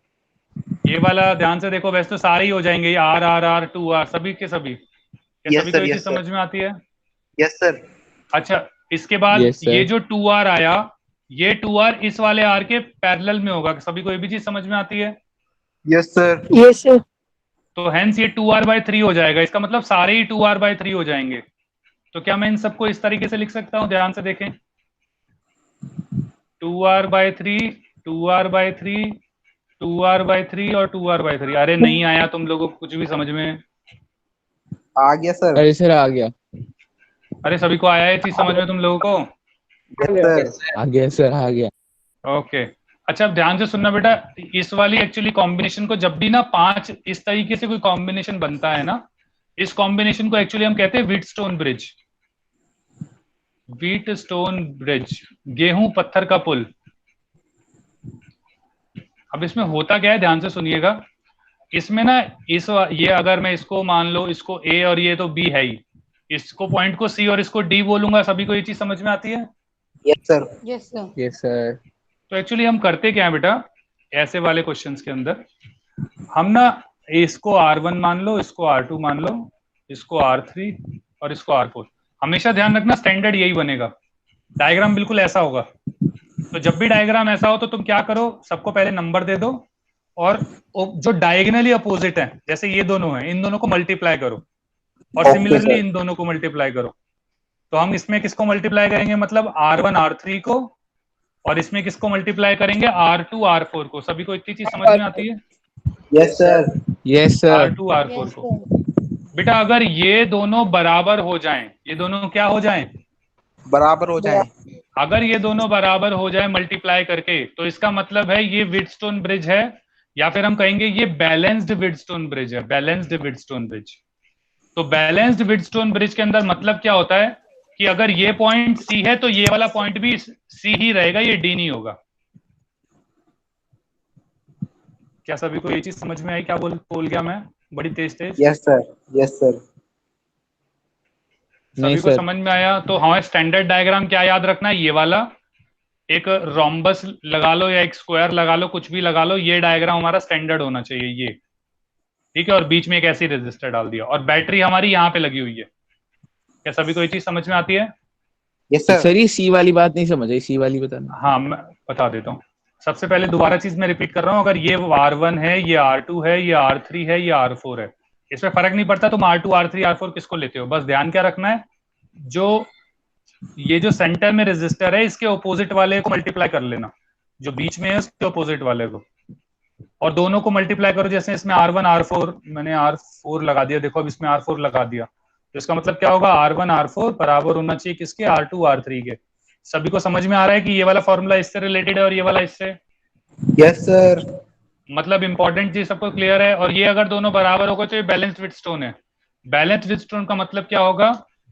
ये वाला ध्यान से देखो, वैसे तो सारे ही हो जाएंगे, ये आर आर आर 2 आर, सभी के सभी। क्या Yes, सभी को sir. ये Yes, चीज sir. समझ में आती है? Yes sir. अच्छा, इसके बाद Yes, sir. ये जो 2 आर आया, ये 2 आर इस वाले आर के पैरेलल में होगा। सभी को ये भी चीज समझ में आती है? Yes sir. Yes sir. तो हेंस ये 2r/3 हो जाएगा। इसका मतलब सारे ही 2r/3 हो जाएंगे। तो क्या मैं इन सबको इस तरीके से लिख सकता हूं? ध्यान से देखें, 2r/3, 2r/3, 2r/3 और 2r/3। अरे नहीं आया तुम लोगों को कुछ भी समझ में? आ गया सर। अरे सर, आ गया। अरे सभी को आया ये चीज समझ में तुम लोगों को? Yes sir. आ गया सर, आ गया। ओके। अच्छा, अब ध्यान से सुनना बेटा। इस वाली एक्चुअली कॉम्बिनेशन को, जब भी ना 5 इस तरीके से कोई कॉम्बिनेशन बनता है ना, इस कॉम्बिनेशन को एक्चुअली हम कहते हैं व्हीटस्टोन ब्रिज। व्हीटस्टोन ब्रिज, गेहूं पत्थर का पुल। अब इसमें होता क्या है, ध्यान से सुनिएगा। इसमें ना ये अगर मैं इसको मान लो, इसको ए और ये तो बी है ही, इसको पॉइंट को सी और इसको डी बोलूंगा। सभी को ये चीज समझ में आती है? Yes sir. Yes sir. Yes sir. तो एक्चुअली हम करते क्या है बेटा, ऐसे वाले क्वेश्चंस के अंदर हम ना इसको R1 मान लो, इसको R2 मान लो, इसको R3 और इसको R4। हमेशा ध्यान रखना, स्टैंडर्ड यही बनेगा। डायग्राम बिल्कुल ऐसा होगा। तो जब भी डायग्राम ऐसा हो तो तुम क्या करो, सबको पहले नंबर दे दो और जो डायगोनली अपोजिट है, जैसे ये दोनों हैं, इन दोनों को मल्टीप्लाई करो और Okay, सिमिलरली sir. इन दोनों को मल्टीप्लाई करो। तो हम इसमें किसको मल्टीप्लाई करेंगे, मतलब R1 R3 को, और इसमें किसको मल्टीप्लाई करेंगे, R2 R4 को। सभी को इतनी चीज समझ में आती है? Yes sir. Yes sir. R2 R4 को। बेटा अगर ये दोनों बराबर हो जाएं, ये दोनों क्या हो जाएं, बराबर हो जाए। अगर ये दोनों बराबर हो जाए मल्टीप्लाई करके, तो इसका मतलब है ये व्हीटस्टोन ब्रिज है, या फिर हम कहेंगे ये बैलेंस्ड व्हीटस्टोन ब्रिज है। Balanced Wheatstone bridge. तो बैलेंस्ड व्हीटस्टोन ब्रिज के अंदर मतलब क्या होता है कि अगर ये पॉइंट सी है तो ये वाला पॉइंट भी सी ही रहेगा, ये डी नहीं होगा। क्या सभी को ये चीज समझ में आई? क्या बोल गया मैं बड़ी तेज? Yes sir. Yes sir. सभी को समझ में आया? तो हमारे स्टैंडर्ड डायग्राम क्या याद रखना है, ये वाला एक रोम्बस लगा लो या एक स्क्वायर लगा लो, कुछ भी लगा लो, ये डायग्राम हमारा स्टैंडर्ड होना चाहिए ये, ठीक है। और बीच में एक ऐसी रेजिस्टर डाल दिया और बैटरी हमारी यहाँ पे लगी हुई है। क्या सभी को ये चीज समझ में आती है? Yes sir. सर ये सी वाली बात नहीं समझ आई, सी वाली बताना। हाँ मैं बता देता हूँ। सबसे पहले दोबारा चीज मैं रिपीट कर रहा हूँ, अगर ये R1 है, ये R2 है, ये R3 है, ये R4 है, इसमें फर्क नहीं पड़ता तुम R2 R3 R4 किसको लेते हो, बस ध्यान क्या रखना है, जो ये जो सेंटर में रेजिस्टर है इसके ऑपोजिट वाले को मल्टीप्लाई कर लेना, जो बीच में है उसके ऑपोजिट वाले को, और दोनों को मल्टीप्लाई करो। जैसे इसमें R1 R4, मैंने R4 लगा दिया, देखो अब इसमें R4 लगा दिया, तो इसका मतलब क्या होगा, R1 R4 बराबर होना चाहिए किसके, R2 R3 के। सभी को समझ में आ रहा है कि ये वाला फॉर्मूला इससे रिलेटेड है और ये वाला इससे, यस सर। मतलब इंपॉर्टेंट चीज सबको क्लियर है। और ये अगर दोनों बराबर हो गए तो ये बैलेंस्ड व्हीटस्टोन है। बैलेंस्ड व्हीटस्टोन का मतलब क्या होगा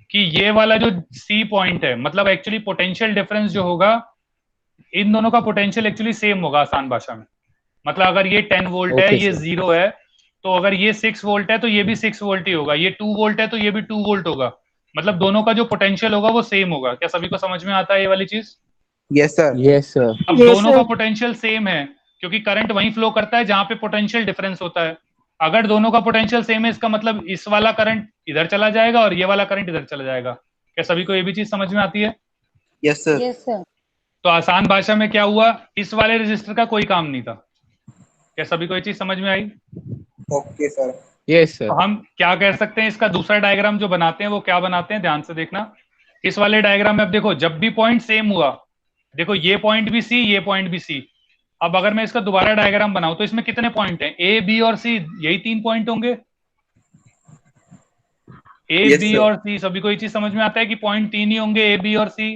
कि ये वाला जो सी पॉइंट है, मतलब एक्चुअली पोटेंशियल डिफरेंस जो होगा, इन दोनों का पोटेंशियल एक्चुअली सेम होगा आसान भाषा में। मतलब अगर ये 10 वोल्ट है, Okay, ये sir. 0 है, तो अगर ये 6 वोल्ट है तो ये भी 6 वोल्ट ही होगा, ये 2 वोल्ट है तो ये भी 2 वोल्ट होगा, मतलब दोनों का जो पोटेंशियल होगा वो सेम होगा। क्या सभी को समझ में आता है ये वाली चीज? Yes sir. Yes sir. अब Yes, दोनों sir. का पोटेंशियल सेम है क्योंकि करंट वहीं फ्लो करता है जहां पे पोटेंशियल डिफरेंस होता है। अगर दोनों का पोटेंशियल सेम है इसका मतलब इस वाला करंट इधर चला जाएगा और ये वाला करंट इधर चला जाएगा। क्या सभी को ये भी चीज समझ में आती है? Yes sir. Yes sir. तो आसान भाषा में क्या हुआ, इस वाले रजिस्टर का कोई काम नहीं था। क्या सभी को ये चीज समझ में आई? Okay sir. यस तो सर। हम क्या कह सकते हैं, इसका दूसरा डायग्राम जो बनाते हैं वो क्या बनाते हैं, ध्यान से देखना। इस वाले डायग्राम में अब देखो, जब भी पॉइंट सेम हुआ, देखो ये पॉइंट भी सी, ये पॉइंट भी सी। अब अगर मैं इसका दोबारा डायग्राम बनाऊं तो इसमें कितने पॉइंट हैं, ए बी और सी, यही 3 पॉइंट होंगे। ए Yes, बी sir. और सी, सभी को ये चीज समझ में आता है कि पॉइंट 3 ही होंगे, ए बी और सी।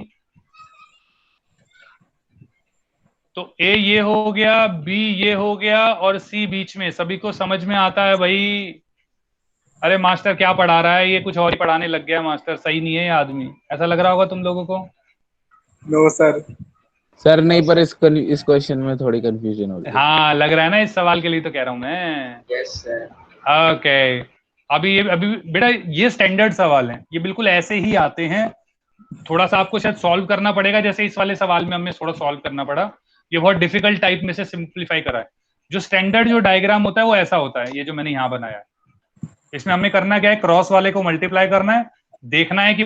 तो ए ये हो गया, बी ये हो गया और सी बीच में। सभी को समझ में आता है भाई? अरे मास्टर क्या पढ़ा रहा है, ये कुछ और ही पढ़ाने लग गया मास्टर, सही नहीं है ये आदमी, ऐसा लग रहा होगा तुम लोगों को। No sir. सर नहीं, पर इस क्वेश्चन में थोड़ी कंफ्यूजन हो रही है। हाँ लग रहा है ना, इस सवाल के लिए तो कह रहा हूं मैं। Yes sir. ओके, अभी बेटा ये स्टैंडर्ड सवाल हैं, ये बिल्कुल ऐसे ही आते हैं। थोड़ा सा आपको शायद सॉल्व करना पड़ेगा, जैसे इस वाले सवाल में हमें थोड़ा सॉल्व करना पड़ा। ये बहुत डिफिकल्ट टाइप में से सिंप्लीफाई करा है। जो स्टैंडर्ड जो डायग्राम होता है वो ऐसा होता है, ये जो मैंने यहाँ बनाया है। इसमें हमें करना क्या है, क्रॉस वाले को मल्टीप्लाई करना है, देखना है कि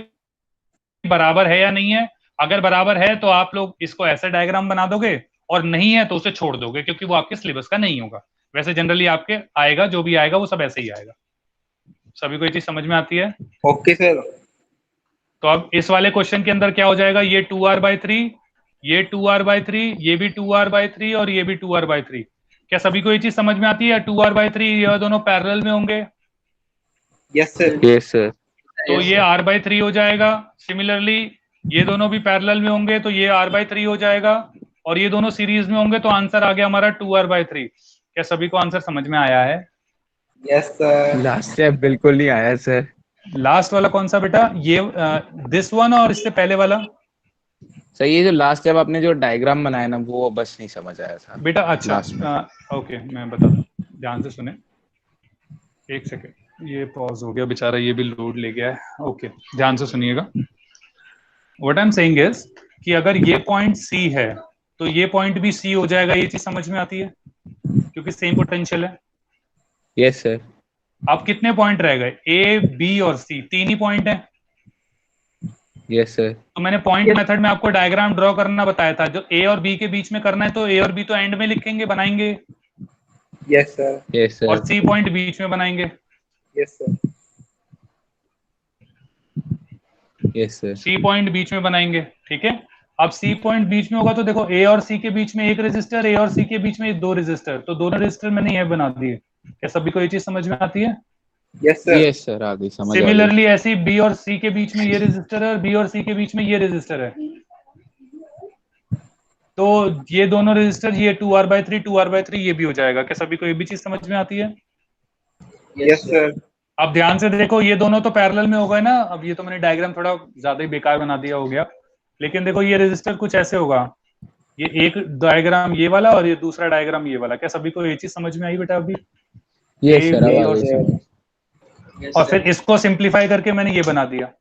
बराबर है या नहीं है। अगर बराबर है तो आप लोग इसको ऐसे डायग्राम बना दोगे, और नहीं है तो उसे छोड़ दोगे क्योंकि वो आपके सिलेबस का नहीं होगा। वैसे जनरली आपके आएगा, जो भी आएगा वो सब ऐसे ही आएगा। सभी को ये चीज समझ में आती है? Okay sir. तो अब इस वाले क्वेश्चन के अंदर क्या हो जाएगा, ये 2r/3, ये 2r/3, ये भी 2r/3 और ये भी 2r/3। क्या सभी को ये चीज समझ में आती है? 2r/3 ये दोनों पैरेलल में होंगे, यस सर। Yes sir. तो ये r/3 हो जाएगा। सिमिलरली ये दोनों भी पैरेलल में होंगे तो ये r/3 हो जाएगा, और ये दोनों सीरीज में होंगे तो आंसर आ गया हमारा 2r/3। क्या सभी को आंसर समझ में आया है? Yes sir. लास्ट स्टेप बिल्कुल नहीं आया सर। लास्ट वाला कौन सा बेटा, ये दिस वन और इससे पहले वाला? सर ये जो लास्ट स्टेप आपने जो डायग्राम बनाया ना, वो बस नहीं समझ आया था बेटा अच्छा, लास्ट में। ओके मैं बताता हूँ, ध्यान से सुने। एक सेकेंड, ये पॉज हो गया बेचारा, ये भी लोड ले गया है। ओके ध्यान से सुनिएगा। What I am saying is कि अगर ये पॉइंट सी है तो ये पॉइंट भी सी हो जाएगा। ये चीज समझ में आती है क्योंकि सेम पोटेंशियल है। Yes sir. अब कितने पॉइंट रह गए, ए बी और सी, 3 ही पॉइंट है। Yes sir. तो मैंने पॉइंट मेथड में आपको डायग्राम ड्रॉ करना बताया था, जो ए और बी के बीच में करना है तो ए और बी तो एंड में लिखेंगे, बनाएंगे, यस सर। Yes sir. और सी पॉइंट बीच में बनाएंगे। Yes sir. Yes sir. C point बीच में बनाएंगे, ठीक है। अब सी पॉइंट बीच में होगा तो देखो ए और सी के बीच में एक रेजिस्टर, ए और सी के बीच में 2 रेजिस्टर, तो दोनों रेजिस्टर मैंने ये बना दिए। क्या सभी को ये चीज समझ में आती है? Yes sir. यस सर, आ गई समझ आ गई। सिमिलरली ऐसी बी और सी के बीच में ये रेजिस्टर है और बी और सी के बीच में ये रेजिस्टर है, तो ये दोनों रेजिस्टर, ये 2r/3 ये भी हो जाएगा। क्या सभी को ये भी चीज समझ में आती है? Yes sir. अब ध्यान से देखो, ये दोनों तो पैरेलल में हो गए ना। अब ये तो मैंने डायग्राम थोड़ा ज्यादा ही बेकार बना दिया हो गया, लेकिन देखो ये रेजिस्टर कुछ ऐसे होगा, ये एक डायग्राम ये वाला और ये दूसरा डायग्राम ये वाला। क्या सभी को ये चीज समझ में आई बेटा अभी? यस A, सर, B अब आ और गई C। समझ। और फिर इसको सिंप्लीफाई करके मैंने ये बना दिया।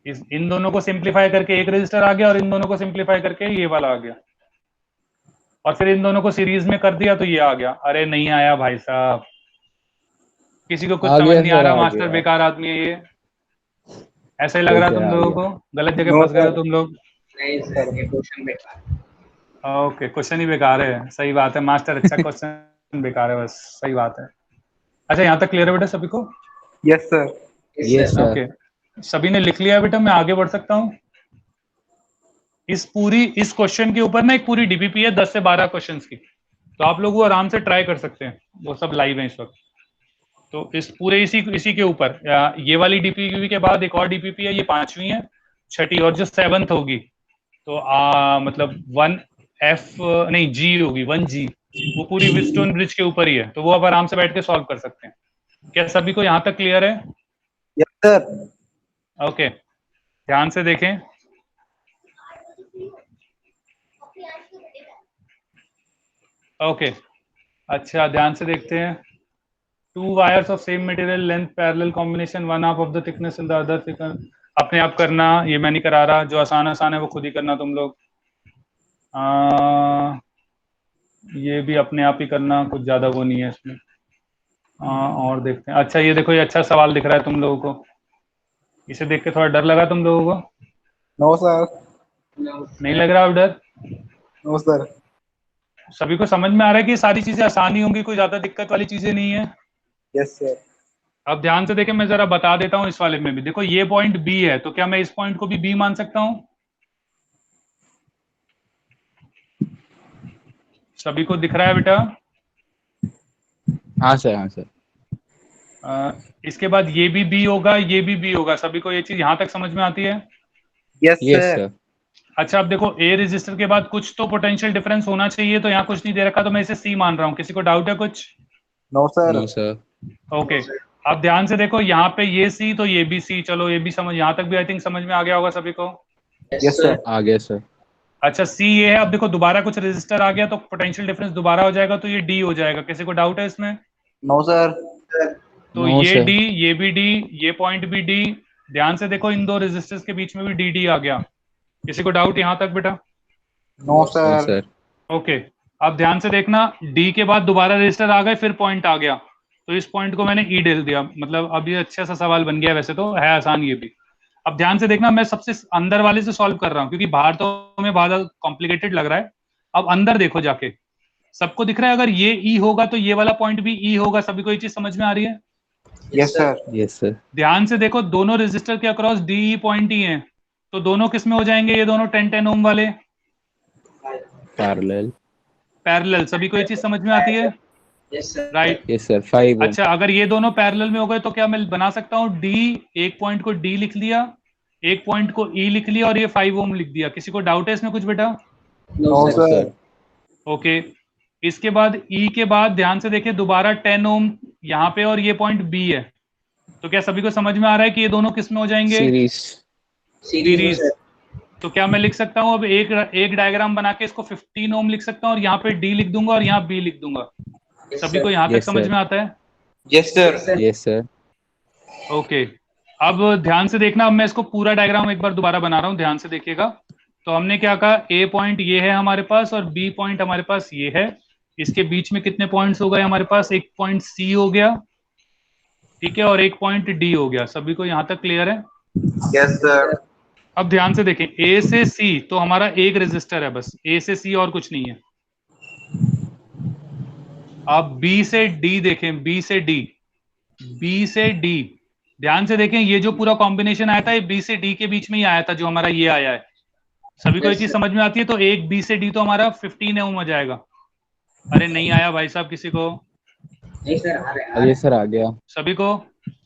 इन दोनों को सिंप्लीफाई करके एक रजिस्टर आ गया और इन दोनों को सिंप्लीफाई करके ये वाला आ गया, और फिर इन दोनों को सीरीज में कर दिया तो ये आ गया। अरे नहीं आया भाई साहब, किसी को कुछ आ समझ गया नहीं आ सर, रहा, आ मास्टर गया। बेकार आदमी है ये। ऐसा ही लग रहा है Okay, तुम आ लोगों गया। को? गलत जगह No, फंस गए हो sir. तुम लोग? नहीं सर, ये क्वेश्चन बेकार। ओके, क्वेश्चन ही बेकार है, सही बात है मास्टर, अच्छा क्वेश्चन बेकार है, बस सही बात है। अच्छा, यहाँ तक क्लियर है बेटा सभी को? Yes sir. Yes, sir. Okay, सभी ने लिख लिया बेटा, मैं आगे बढ़ सकता हूँ? इस क्वेश्चन के ऊपर ना एक पूरी डीपीपी है 10 से 12 क्वेश्चंस की, तो आप लोग वो आराम से ट्राई कर सकते हैं, वो सब लाइव है इस वक्त। तो इस पूरे इसी के ऊपर ये वाली डीपीपी के बाद एक और डीपीपी है, ये 5वीं है, 6ठी और जो 7th होगी तो मतलब 1F नहीं G होगी, 1G, वो पूरी विस्टोन ब्रिज के ऊपर ही है, तो वो आप आराम से बैठ के सॉल्व कर सकते हैं। क्या सभी को यहाँ तक क्लियर है? Yes sir. ओके, ध्यान से देखें। ओके, अच्छा ध्यान से देखते हैं। 2 wires of same material length parallel combination, one half of the thickness and the other thickness। अपने आप करना, ये मैं नहीं करा रहा, जो आसान है वो खुद ही करना तुम लोग। ये भी अपने आप ही करना, कुछ ज्यादा वो नहीं है इसमें। और देखते हैं। अच्छा, ये देखो, ये अच्छा सवाल दिख रहा है तुम लोगों को, इसे देख के थोड़ा डर लगा तुम लोगों को? No sir. नहीं लग रहा अब डर? No sir. सभी को समझ में आ रहा है कि ये सारी चीजें आसानी होंगी, कोई ज्यादा दिक्कत वाली चीजें नहीं है? Yes sir. अब ध्यान से देखें, मैं जरा बता देता हूं इस वाले में भी। देखो, ये पॉइंट बी है, तो क्या मैं इस पॉइंट को भी बी मान सकता हूं? सभी को दिख रहा है बेटा? हाँ सर, हाँ सर। इसके बाद ये भी बी होगा, ये भी बी होगा। सभी को ये चीज यहां तक समझ में आती है? Yes Yes, sir. sir. अच्छा, अब देखो, ए रजिस्टर के बाद कुछ तो पोटेंशियल डिफरेंस होना चाहिए, तो यहाँ कुछ नहीं दे रखा, तो मैं इसे सी मान रहा हूँ। किसी को डाउट है कुछ? No sir. No, sir. Okay, अब ध्यान से देखो, यहाँ पे ये सी तो ये भी सी, चलो ये भी समझ, यहाँ तक भी आई थिंक समझ में आ गया होगा सभी को। Yes sir. आ गया सर। अच्छा, सी ये है। अब देखो, दोबारा कुछ रजिस्टर आ गया तो पोटेंशियल डिफरेंस दोबारा हो जाएगा, तो ये डी हो जाएगा। किसी को डाउट है इसमें? No sir. तो No, ये sir. डी, ये भी डी, ये पॉइंट भी डी। ध्यान से देखो, इन दो रेजिस्टर्स के बीच में भी डी डी आ गया। किसी को डाउट यहाँ तक बेटा? No No, sir. sir. Okay, अब ध्यान से देखना, डी के बाद दोबारा रजिस्टर आ गए, फिर पॉइंट आ गया, तो इस पॉइंट को मैंने ई डेल दिया। मतलब अब ये अच्छा सा सवाल बन गया, वैसे तो है आसान ये भी। अब ध्यान से देखना, मैं सबसे अंदर वाले से सॉल्व कर रहा हूँ, क्योंकि बाहर तो हमें ज्यादा कॉम्प्लिकेटेड लग रहा है। अब अंदर देखो जाके, सबको दिख रहा है, अगर ये ई होगा तो ये वाला पॉइंट भी ई होगा। सभी को ये चीज समझ में आ रही है? Yes sir. Yes, sir. ध्यान से देखो, दोनों रेजिस्टर के अक्रॉस डी ई पॉइंट ही है, तो दोनों किस में हो जाएंगे? ये दोनों 10-10 ओम वाले Parallel. पैरेलल। सभी को ये चीज समझ में आती है? राइट। Yes, sir. 5 ohm. अच्छा, अगर ये दोनों पैरेलल में हो गए तो क्या मैं बना सकता हूँ डी, एक पॉइंट को डी लिख लिया, एक पॉइंट को ई लिख लिया, और ये 5 ओम लिख दिया। किसी को डाउट है इसमें कुछ बेटा? No sir. ओके, इसके बाद ई के बाद ध्यान से देखिए, दोबारा 10 ओम यहाँ पे, और ये पॉइंट बी है, तो क्या सभी को समझ में आ रहा है कि ये दोनों किस में हो जाएंगे? Series. सीरीज। तो क्या मैं लिख सकता हूँ अब एक डायग्राम बना के इसको 15 ओम लिख सकता हूँ, और यहाँ पे डी लिख दूंगा और यहाँ बी लिख दूंगा। सभी को यहाँ तक Yes, समझ sir. में आता है? Yes sir. Yes, sir. Okay, अब ध्यान से देखना, अब मैं इसको पूरा डायग्राम एक बार दोबारा बना रहा हूँ, ध्यान से देखिएगा। तो हमने क्या कहा, ए पॉइंट ये है हमारे पास, और बी पॉइंट हमारे पास ये है। इसके बीच में कितने पॉइंट्स हो गए हमारे पास? एक पॉइंट सी हो गया, ठीक है, और एक पॉइंट डी हो गया। सभी को यहाँ तक क्लियर है? Yes sir. अब ध्यान से देखें, ए से सी तो हमारा एक रेजिस्टर है बस, ए से सी और कुछ नहीं है। अब बी से डी देखें, बी से डी, बी से डी, ध्यान से देखें, ये जो पूरा कॉम्बिनेशन आया था ये बी से डी के बीच में ही आया था, जो हमारा ये आया है। सभी को ये चीज समझ में आती है? तो एक बी से डी तो हमारा 15 ओम आ जाएगा। अरे नहीं आया भाई साहब किसी को? Yes, sir. आ गया। सभी को?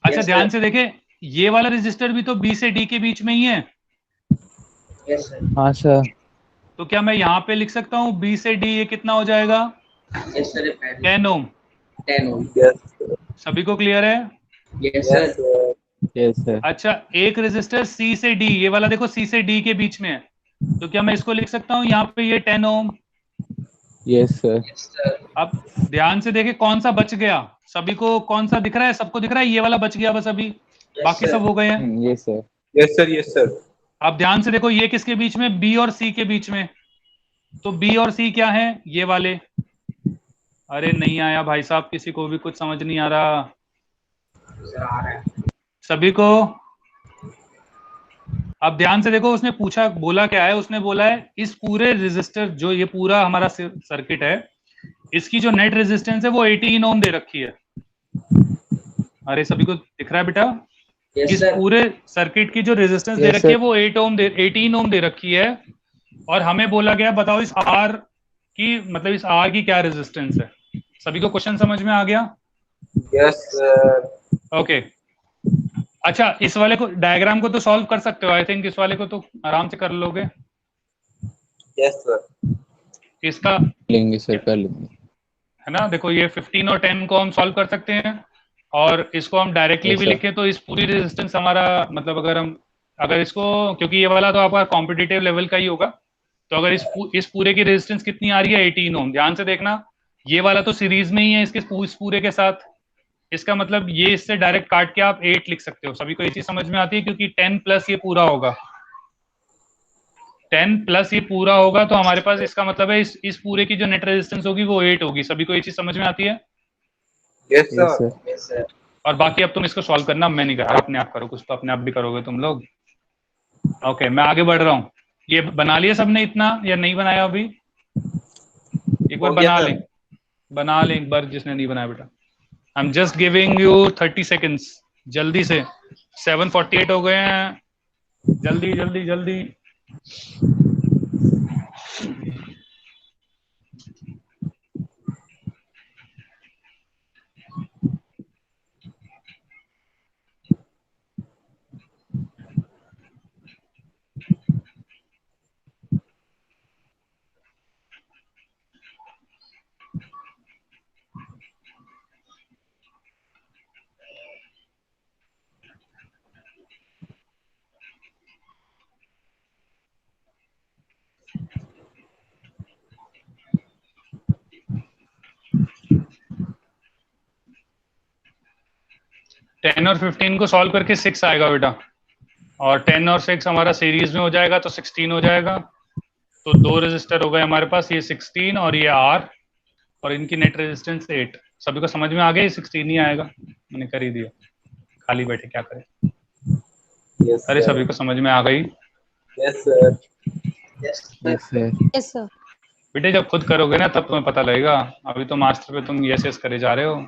अच्छा, ध्यान से देखें, ये वाला रजिस्टर भी तो बी से डी के बीच में ही है। हाँ सर। तो क्या मैं यहाँ पे लिख सकता हूँ बी से डी, ये कितना हो जाएगा? 10 ओम। Yes. सभी को क्लियर है? Yes sir. Yes, sir. अच्छा, एक रेजिस्टर सी से डी, ये वाला देखो सी से डी के बीच में है, तो क्या मैं इसको लिख सकता हूँ यहाँ पे ये 10 ओम? Yes, sir. अब ध्यान से देखें, कौन सा बच गया? सभी को कौन सा दिख रहा है? सबको दिख रहा है, ये वाला बच गया बस अभी, बाकी सब हो गए हैं। Yes, sir. Yes sir. Yes sir. अब ध्यान से देखो, ये किसके बीच में? बी और सी के बीच में। तो बी और सी क्या है? ये वाले। अरे नहीं आया भाई साहब, किसी को भी कुछ समझ नहीं आ रहा? सभी को? अब ध्यान से देखो, उसने पूछा, बोला क्या है, उसने बोला है इस पूरे रेजिस्टर, जो ये पूरा हमारा सर्किट है, इसकी जो नेट रेजिस्टेंस है वो 18 ओम दे रखी है। अरे सभी को दिख रहा है बेटा? इस पूरे सर्किट की जो रेजिस्टेंस दे रखी है वो 18 ओम दे रखी है, और हमें बोला गया बताओ इस आर की, मतलब इस आर की क्या रेजिस्टेंस है। सभी को क्वेश्चन समझ में आ गया? Yes sir. ओके। अच्छा, इस वाले को, डायग्राम को तो सॉल्व कर सकते हो, आई थिंक इस वाले को तो आराम से कर लोगे। Yes sir. इसका लेंगे सर, कर लेंगे, है ना? देखो ये 15 और 10 को हम सॉल्व कर सकते हैं, और इसको हम डायरेक्टली भी लिखें तो इस पूरी रेजिस्टेंस हमारा, मतलब अगर इसको, क्योंकि ये वाला तो आपका कॉम्पिटिटिव लेवल का ही होगा, तो अगर इस पूरे की रेजिस्टेंस कितनी आ रही है, 18 ओम। ध्यान से देखना, ये वाला तो सीरीज में ही है इसके इस पूरे के साथ, इसका मतलब ये इससे डायरेक्ट काट के आप 8 लिख सकते हो। सभी को ये चीज समझ में आती है? क्योंकि 10 प्लस ये पूरा होगा, 10 प्लस ये पूरा होगा, तो हमारे पास इसका मतलब है इस पूरे की जो नेट रेजिस्टेंस होगी वो 8 होगी। सभी को ये चीज समझ में आती है? Yes sir. Yes sir. और बाकी अब तुम इसको सॉल्व करना, मैं नहीं कर रहा, अपने आप करो, कुछ तो अपने आप भी करोगे तुम लोग। ओके, मैं आगे बढ़ रहा हूँ। ये बना लिया सबने इतना, या नहीं बनाया अभी? एक बार बना ले एक बार, जिसने नहीं बनाया बेटा। I am just giving you 30 seconds, जल्दी से। 7:48 हो गए हैं, जल्दी जल्दी जल्दी। टेन और 15 को सॉल्व करके 6 आएगा बेटा, और 10 और 6 हमारा सीरीज में हो जाएगा तो 16 हो जाएगा। तो 2 रेजिस्टर हो गए हमारे पास, ये 16 और ये R, और इनकी नेट रेजिस्टेंस 8। सभी को समझ में आ गया? 16 ही आएगा, मैंने कर ही दिया, खाली बैठे क्या करें। यस अरे सभी को समझ में आ गई? Yes sir. Yes sir. बेटे जब खुद करोगे ना तब तुम्हें पता लगेगा, अभी तो मास्टर पे तुम यस यस करे जा रहे हो।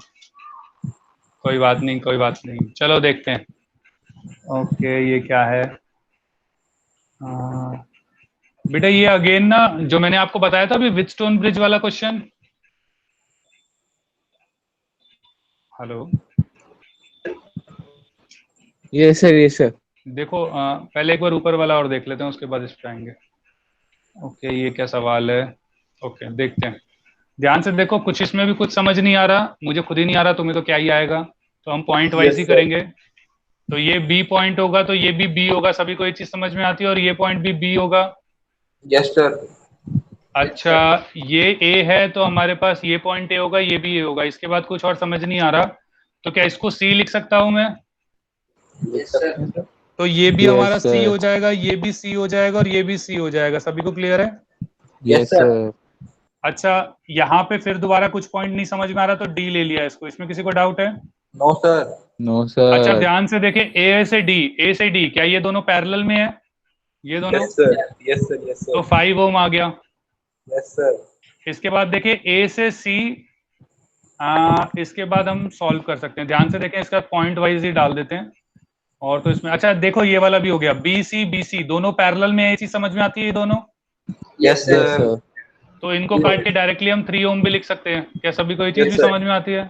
कोई बात नहीं, कोई बात नहीं, चलो देखते हैं। ओके, ये क्या है? बेटा ये अगेन ना, जो मैंने आपको बताया था अभी व्हीटस्टोन ब्रिज वाला question. Hello, yes sir, yes sir. देखो पहले एक बार ऊपर वाला और देख लेते हैं, उसके बाद इस पे आएंगे। ओके, ये क्या सवाल है? ओके, देखते हैं। ध्यान से देखो, कुछ इसमें भी कुछ समझ नहीं आ रहा, मुझे खुद ही नहीं आ रहा, तुम्हें तो क्या ही आएगा। तो हम पॉइंट वाइज ही करेंगे। तो ये बी पॉइंट होगा, तो ये भी बी होगा। सभी को ये चीज समझ में आती है? और ये पॉइंट भी बी होगा। Yes sir. अच्छा, ये ए है, तो हमारे पास ये पॉइंट ए होगा, ये भी ए होगा। इसके बाद कुछ और समझ नहीं आ रहा, तो क्या इसको सी लिख सकता हूं मैं? Yes sir. तो ये भी Yes, हमारा सी sir. हो जाएगा, ये भी सी हो जाएगा, और ये भी सी हो जाएगा। सभी को क्लियर है? Yes sir. अच्छा, यहाँ पे फिर दोबारा कुछ पॉइंट नहीं समझ में आ रहा, तो डी ले लिया इसको। इसमें किसी को डाउट है? No sir. No sir. अच्छा, ध्यान से देखें, ए से डी, क्या ये दोनों पैरेलल में है? ये दोनों? Yes sir. Yes sir. Yes तो सर। 5 ओम आ गया। Yes sir. इसके बाद देखें ए से सी, इसके बाद हम सॉल्व कर सकते हैं। ध्यान से देखें, इसका पॉइंट वाइज ही डाल देते हैं। और तो इसमें, अच्छा देखो, ये वाला भी हो गया, बी सी दोनों पैरेलल में है, ये चीज समझ में आती है? ये दोनों? Yes sir. तो इनको काट के डायरेक्टली हम 3 ओम भी लिख सकते हैं। क्या सभी को ये चीज Yes, भी sir. समझ में आती है?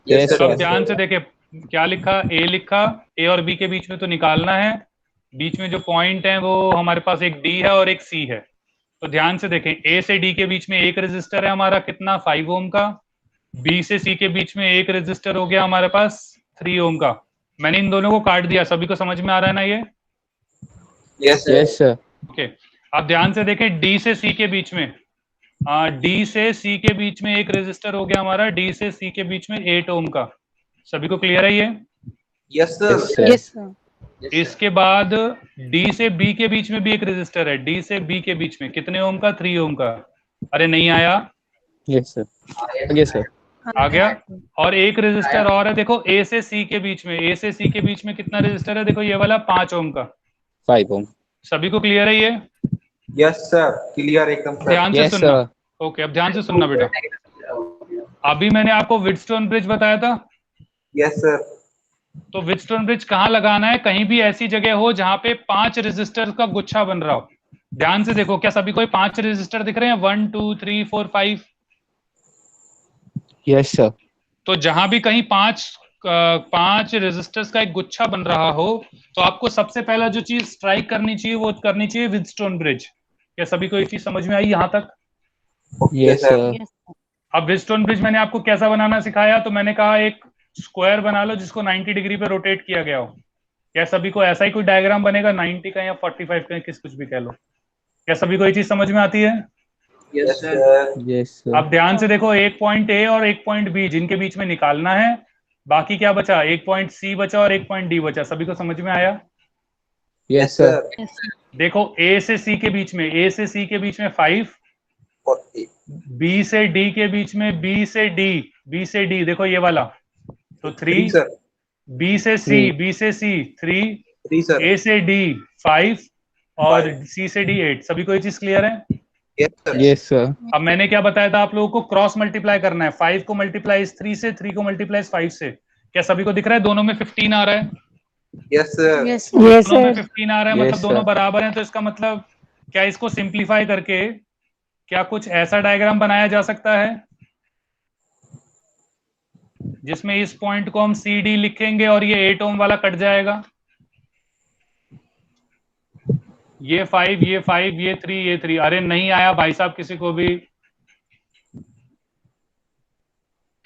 यस तो सर। अब ध्यान से देखें, क्या लिखा? ए लिखा, ए और बी के बीच में तो निकालना है। बीच में जो पॉइंट है वो हमारे पास एक डी है और एक सी है। तो ध्यान से देखें, ए से डी के बीच में एक रेजिस्टर है हमारा, कितना? 5 ओम का। बी से सी के बीच में एक रेजिस्टर हो गया हमारे पास 3 ओम का। मैंने इन दोनों को काट दिया। सभी को समझ में आ रहा है ना ये? Yes sir. Yes sir. Okay, अब ध्यान से देखें, डी से सी के बीच में, डी से सी के बीच में एक रेजिस्टर हो गया हमारा, डी से सी के बीच में 8 ओम का। सभी को क्लियर है ये? Yes sir. Yes sir. इसके बाद डी से बी के बीच में भी एक रेजिस्टर है, डी से बी के बीच में कितने ओम का? 3 ओम का। अरे नहीं आया? Yes sir. Yes sir. आ गया। और एक रेजिस्टर और है, देखो, ए से सी के बीच में, ए से सी के बीच में कितना रेजिस्टर है? देखो ये वाला 5 ओम का। 5 ohm. सभी को क्लियर है ये? यस सर, क्लियर एकदम सर। ध्यान से Yes, सुनना। sir. ओके, अब ध्यान से सुनना बेटा। अभी मैंने आपको व्हीटस्टोन ब्रिज बताया था, यस सर। तो व्हीटस्टोन ब्रिज कहाँ लगाना है? कहीं भी ऐसी जगह हो जहां पे 5 रेजिस्टर का गुच्छा बन रहा हो। ध्यान से देखो, क्या सभी को 5 रेजिस्टर दिख रहे हैं? 1 2 3 4 5। Yes, sir. तो जहां भी कहीं 5 रेजिस्टर्स का एक गुच्छा बन रहा हो, तो आपको सबसे पहला जो चीज स्ट्राइक करनी चाहिए वो करनी चाहिए व्हीटस्टोन ब्रिज। क्या सभी को ये चीज समझ में आई यहां तक? Okay Yes, sir. sir. अब व्हीटस्टोन ब्रिज मैंने आपको कैसा बनाना सिखाया, तो मैंने कहा एक स्क्वायर बना लो जिसको 90 डिग्री पे रोटेट किया गया हो। क्या सभी को ऐसा ही कोई डायग्राम बनेगा 90 का या 45 का, किस कुछ भी कह लो? क्या सभी को ये चीज समझ में आती है? Yes sir. Yes, sir. अब ध्यान से देखो, एक पॉइंट ए और एक पॉइंट बी जिनके बीच में निकालना है, बाकी क्या बचा? एक पॉइंट सी बचा और एक पॉइंट डी बचा। सभी को समझ में आया? Yes, sir. देखो, ए से सी के बीच में 5, बी से डी के बीच में बी से डी देखो ये वाला, तो 3, सर। बी से सी 3, 3 सर। ए से डी 5 और सी से डी 8। सभी को ये चीज क्लियर है? Yes sir. Yes, sir. अब मैंने क्या बताया था आप लोगों को? क्रॉस मल्टीप्लाई करना है। 5 को मल्टीप्लाई 3 से, 3 को मल्टीप्लाई 5 से। क्या सभी को दिख रहा है दोनों में 15 आ रहा है? Yes sir. यस दोनों में सर 15 आ रहा है, Yes, मतलब दोनों sir. बराबर हैं। तो इसका मतलब क्या, इसको सिंप्लीफाई करके क्या कुछ ऐसा डायग्राम बनाया जा सकता है जिसमें इस पॉइंट को हम सी डी लिखेंगे और ये 8 ओम वाला कट जाएगा, ये 5 ये 5 ये 3 ये 3। अरे नहीं आया भाई साहब किसी को भी?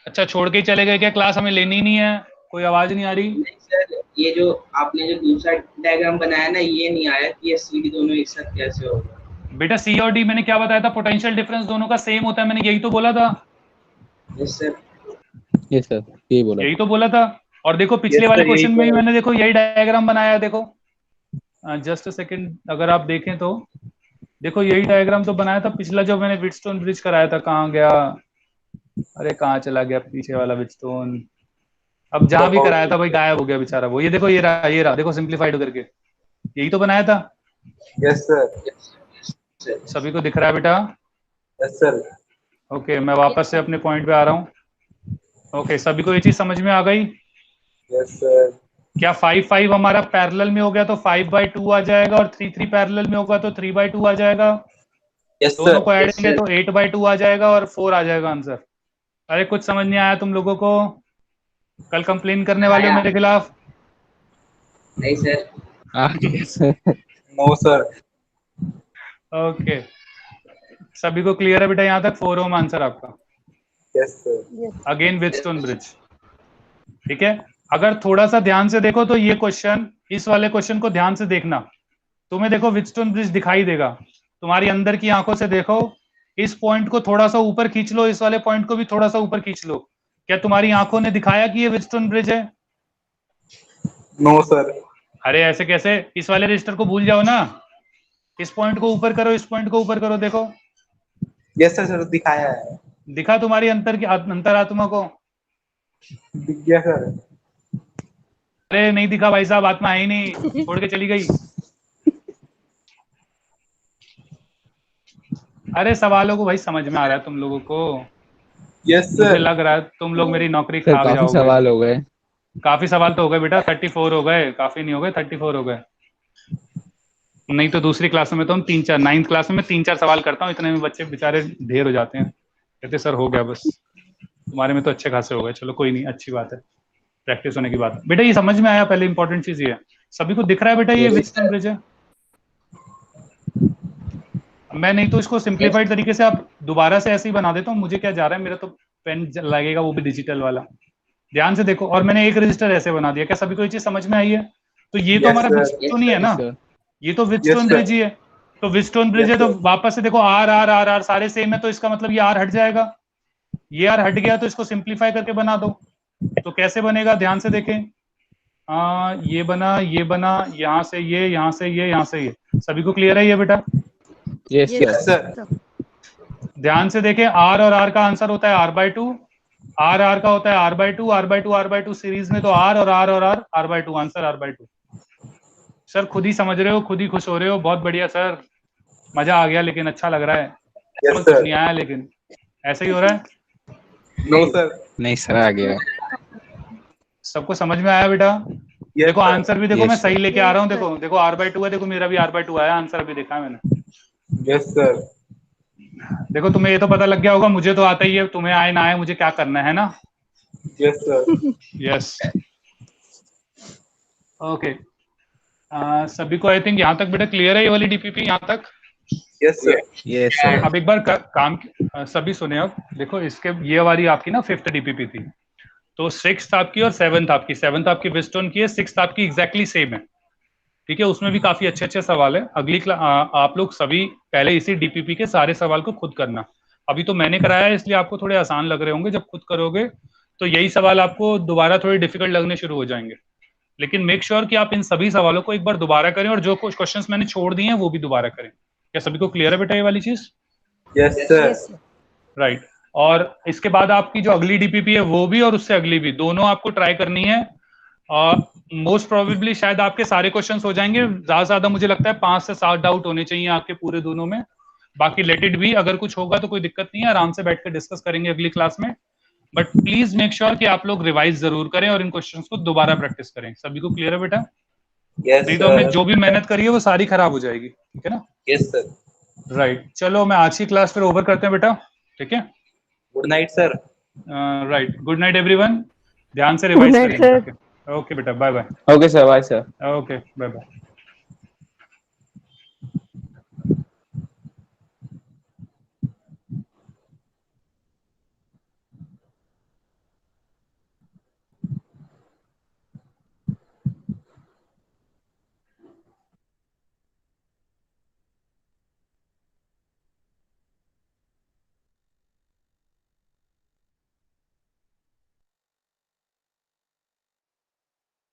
अच्छा, छोड़ के ही चले गए क्या? क्लास हमें लेनी नहीं है? कोई आवाज नहीं आ रही? नहीं सर, ये जो आपने जो दूसरा डायग्राम बनाया ना, ये नहीं आया कि ये CD दोनों एक साथ कैसे होगा। बेटा सी और डी मैंने क्या बताया था? पोटेंशियल डिफरेंस दोनों का सेम होता है, मैंने यही तो बोला था। Yes sir. Yes, sir. यही बोला. यही तो बोला था। और देखो पिछले Yes, वाले sir, यही क्वेश्चन में भी बोला। मैंने देखो यही डायग्राम बनाया है। देखो जस्ट अ सेकंड, अगर आप देखें तो देखो यही डायग्राम तो बनाया था पिछला, जो मैंने व्हीटस्टोन ब्रिज कराया था। कहाँ गया? अरे कहाँ चला गया पीछे वाला व्हीटस्टोन? अब जहां भी कराया था भाई गायब हो गया बेचारा वो। ये देखो, ये रहा देखो, सिंप्लीफाइड करके यही तो बनाया था। Yes sir. सभी को दिख रहा है बेटा? Yes sir. ओके, मैं वापस से अपने पॉइंट पे आ रहा हूँ। ओके, सभी को ये चीज समझ में आ गई? Yes sir. क्या 5 5 हमारा पैरेलल में हो गया तो 5/2 आ जाएगा, और 3 3 पैरेलल में होगा तो 3/2 आ जाएगा। यस दोनों सर। को ऐड करेंगे तो 8/2 आ जाएगा और 4 आ जाएगा आंसर। अरे कुछ समझ नहीं आया तुम लोगों को? कल कंप्लेन करने वाले हो मेरे खिलाफ? नहीं sir. Yes, sir. No sir. Okay, सभी को क्लियर है बेटा यहाँ तक? 4 ओम आंसर आपका। Yes sir. Again Wheatstone bridge. ठीक है, अगर थोड़ा सा ध्यान से देखो तो ये क्वेश्चन, इस वाले क्वेश्चन को ध्यान से देखना, तुम्हें देखो व्हीटस्टोन ब्रिज दिखाई देगा तुम्हारी अंदर की आंखों से। देखो इस पॉइंट को थोड़ा सा ऊपर खींच लो, इस वाले पॉइंट को भी थोड़ा सा ऊपर खींच लो। क्या तुम्हारी आंखों ने दिखाया कि ये व्हीटस्टोन ब्रिज है? No sir. अरे ऐसे कैसे? इस वाले रजिस्टर को भूल जाओ ना, इस पॉइंट को ऊपर करो, इस पॉइंट को ऊपर करो। देखो यस सर, सर दिखाया है। दिखा तुम्हारी अंतरात्मा को? दिख गया सर। अरे नहीं दिखा भाई साहब, आत्मा है ही नहीं, छोड़ के चली गई। अरे सवालों को भाई समझ में आ रहा है तुम लोगों को? यस मुझे सर। लग रहा है तुम लोग मेरी नौकरी Sir, खा काफी जाओगे। सवाल हो गए. काफी सवाल तो हो गए बेटा, 34 हो गए, काफी नहीं हो गए, 34 हो गए। नहीं तो दूसरी क्लास में तो हम 3 4, 9th क्लास में मैं 3 4 सवाल करता हूँ, इतने में बच्चे बेचारे ढेर हो जाते हैं, कहते सर हो गया बस। तुम्हारे में तो अच्छे खासे हो गए, चलो कोई नहीं, अच्छी बात है, प्रैक्टिस होने की बात है। बेटा ये समझ में आया? पहले इंपॉर्टेंट चीज ये है, सभी को दिख रहा है बेटा ये व्हीटस्टोन ब्रिज है? मैं नहीं तो इसको सिंप्लीफाइड तरीके से आप दोबारा से ऐसे ही बना देता हूँ, मुझे क्या जा रहा है, मेरा तो पेन लगेगा वो भी डिजिटल वाला। ध्यान से देखो, और मैंने एक रजिस्टर ऐसे बना दिया। क्या सभी को ये चीज समझ में आई है? तो ये तो हमारा व्हीटस्टोन ही है ना, ये तो व्हीटस्टोन ब्रिज ही है। तो व्हीटस्टोन ब्रिज है तो वापस से देखो आर आर आर आर सारे सेम है, तो इसका मतलब ये आर हट जाएगा, ये आर हट गया, तो इसको सिंप्लीफाई करके बना दो। तो कैसे बनेगा? ध्यान से देखें, ये बना, ये बना, यहाँ से ये, यहाँ से ये, यहाँ से ये। सभी को क्लियर है ये बेटा? Yes, sir. ध्यान से देखें, आर और आर का आंसर होता है r/2, आर आर का होता है r/2, r/2 r/2 सीरीज में, तो आर और आर और are r/2, answer r/2। Sir खुद ही समझ रहे हो, खुद ही खुश हो रहे हो, बहुत बढ़िया सर, मजा आ गया, लेकिन अच्छा लग रहा है। समझ कुछ नहीं आया, लेकिन ऐसा ही हो रहा है। No sir. नहीं सर आ गया। सबको समझ में आया बेटा? देखो आंसर भी देखो, Yes, मैं सही sir. लेके आ रहा हूँ। देखो देखो r/2 है, देखो मेरा भी r/2 आया, आंसर अभी देखा है मैंने। Yes sir. देखो तुम्हें ये तो पता लग गया होगा, मुझे तो आता ही है, तुम्हें आए ना आए मुझे क्या करना है ना। Yes sir. Yes okay. सभी को आई थिंक यहाँ तक बेटा क्लियर है, ये वाली डीपीपी यहाँ तक? Yes sir. Yes sir. अब एक बार काम सभी सुने। अब देखो इसके ये वाली आपकी ना 5th डीपीपी थी, तो 6th आपकी और 7th आपकी, 7th आपकी विस्टोन की है, 6th आपकी एग्जैक्टली सेम है, ठीक है। उसमें भी काफी अच्छे अच्छे सवाल है। अगली आप लोग सभी पहले इसी डीपीपी के सारे सवाल को खुद करना। अभी तो मैंने कराया है इसलिए आपको थोड़े आसान लग रहे होंगे, जब खुद करोगे तो यही सवाल आपको दोबारा थोड़े डिफिकल्ट लगने शुरू हो जाएंगे। लेकिन मेक श्योर कि आप इन सभी सवालों को एक बार दोबारा करें, और जो कुछ क्वेश्चंस मैंने छोड़ दिए हैं वो भी दोबारा करें। क्या सभी को क्लियर है बेटा ये वाली चीज? Yes sir. राइट। और इसके बाद आपकी जो अगली डीपीपी है वो भी, और उससे अगली भी, दोनों आपको ट्राई करनी है। मोस्ट प्रोबेबली शायद आपके सारे क्वेश्चंस हो जाएंगे, ज्यादा से ज्यादा मुझे लगता है 5 से 7 डाउट होने चाहिए आपके पूरे दोनों में। बाकी लेट इट बी, अगर कुछ होगा तो कोई दिक्कत नहीं है, आराम से बैठ कर डिस्कस करेंगे अगली क्लास में। बट प्लीज मेक श्योर कि आप लोग रिवाइज जरूर करें और इन क्वेश्चंस को दोबारा प्रैक्टिस करें। सभी को क्लियर है बेटा? यस नहीं तो हमने सर। जो भी मेहनत करी है वो सारी खराब हो जाएगी, ठीक है ना? Yes sir. राइट। चलो मैं आज की क्लास फिर ओवर करते हैं बेटा, ठीक है? Good night sir. Right, good night everyone. ध्यान से Good रिवाइज night, करेंगे। sir. ओके बेटा, bye bye. Okay sir, bye sir. Okay bye bye.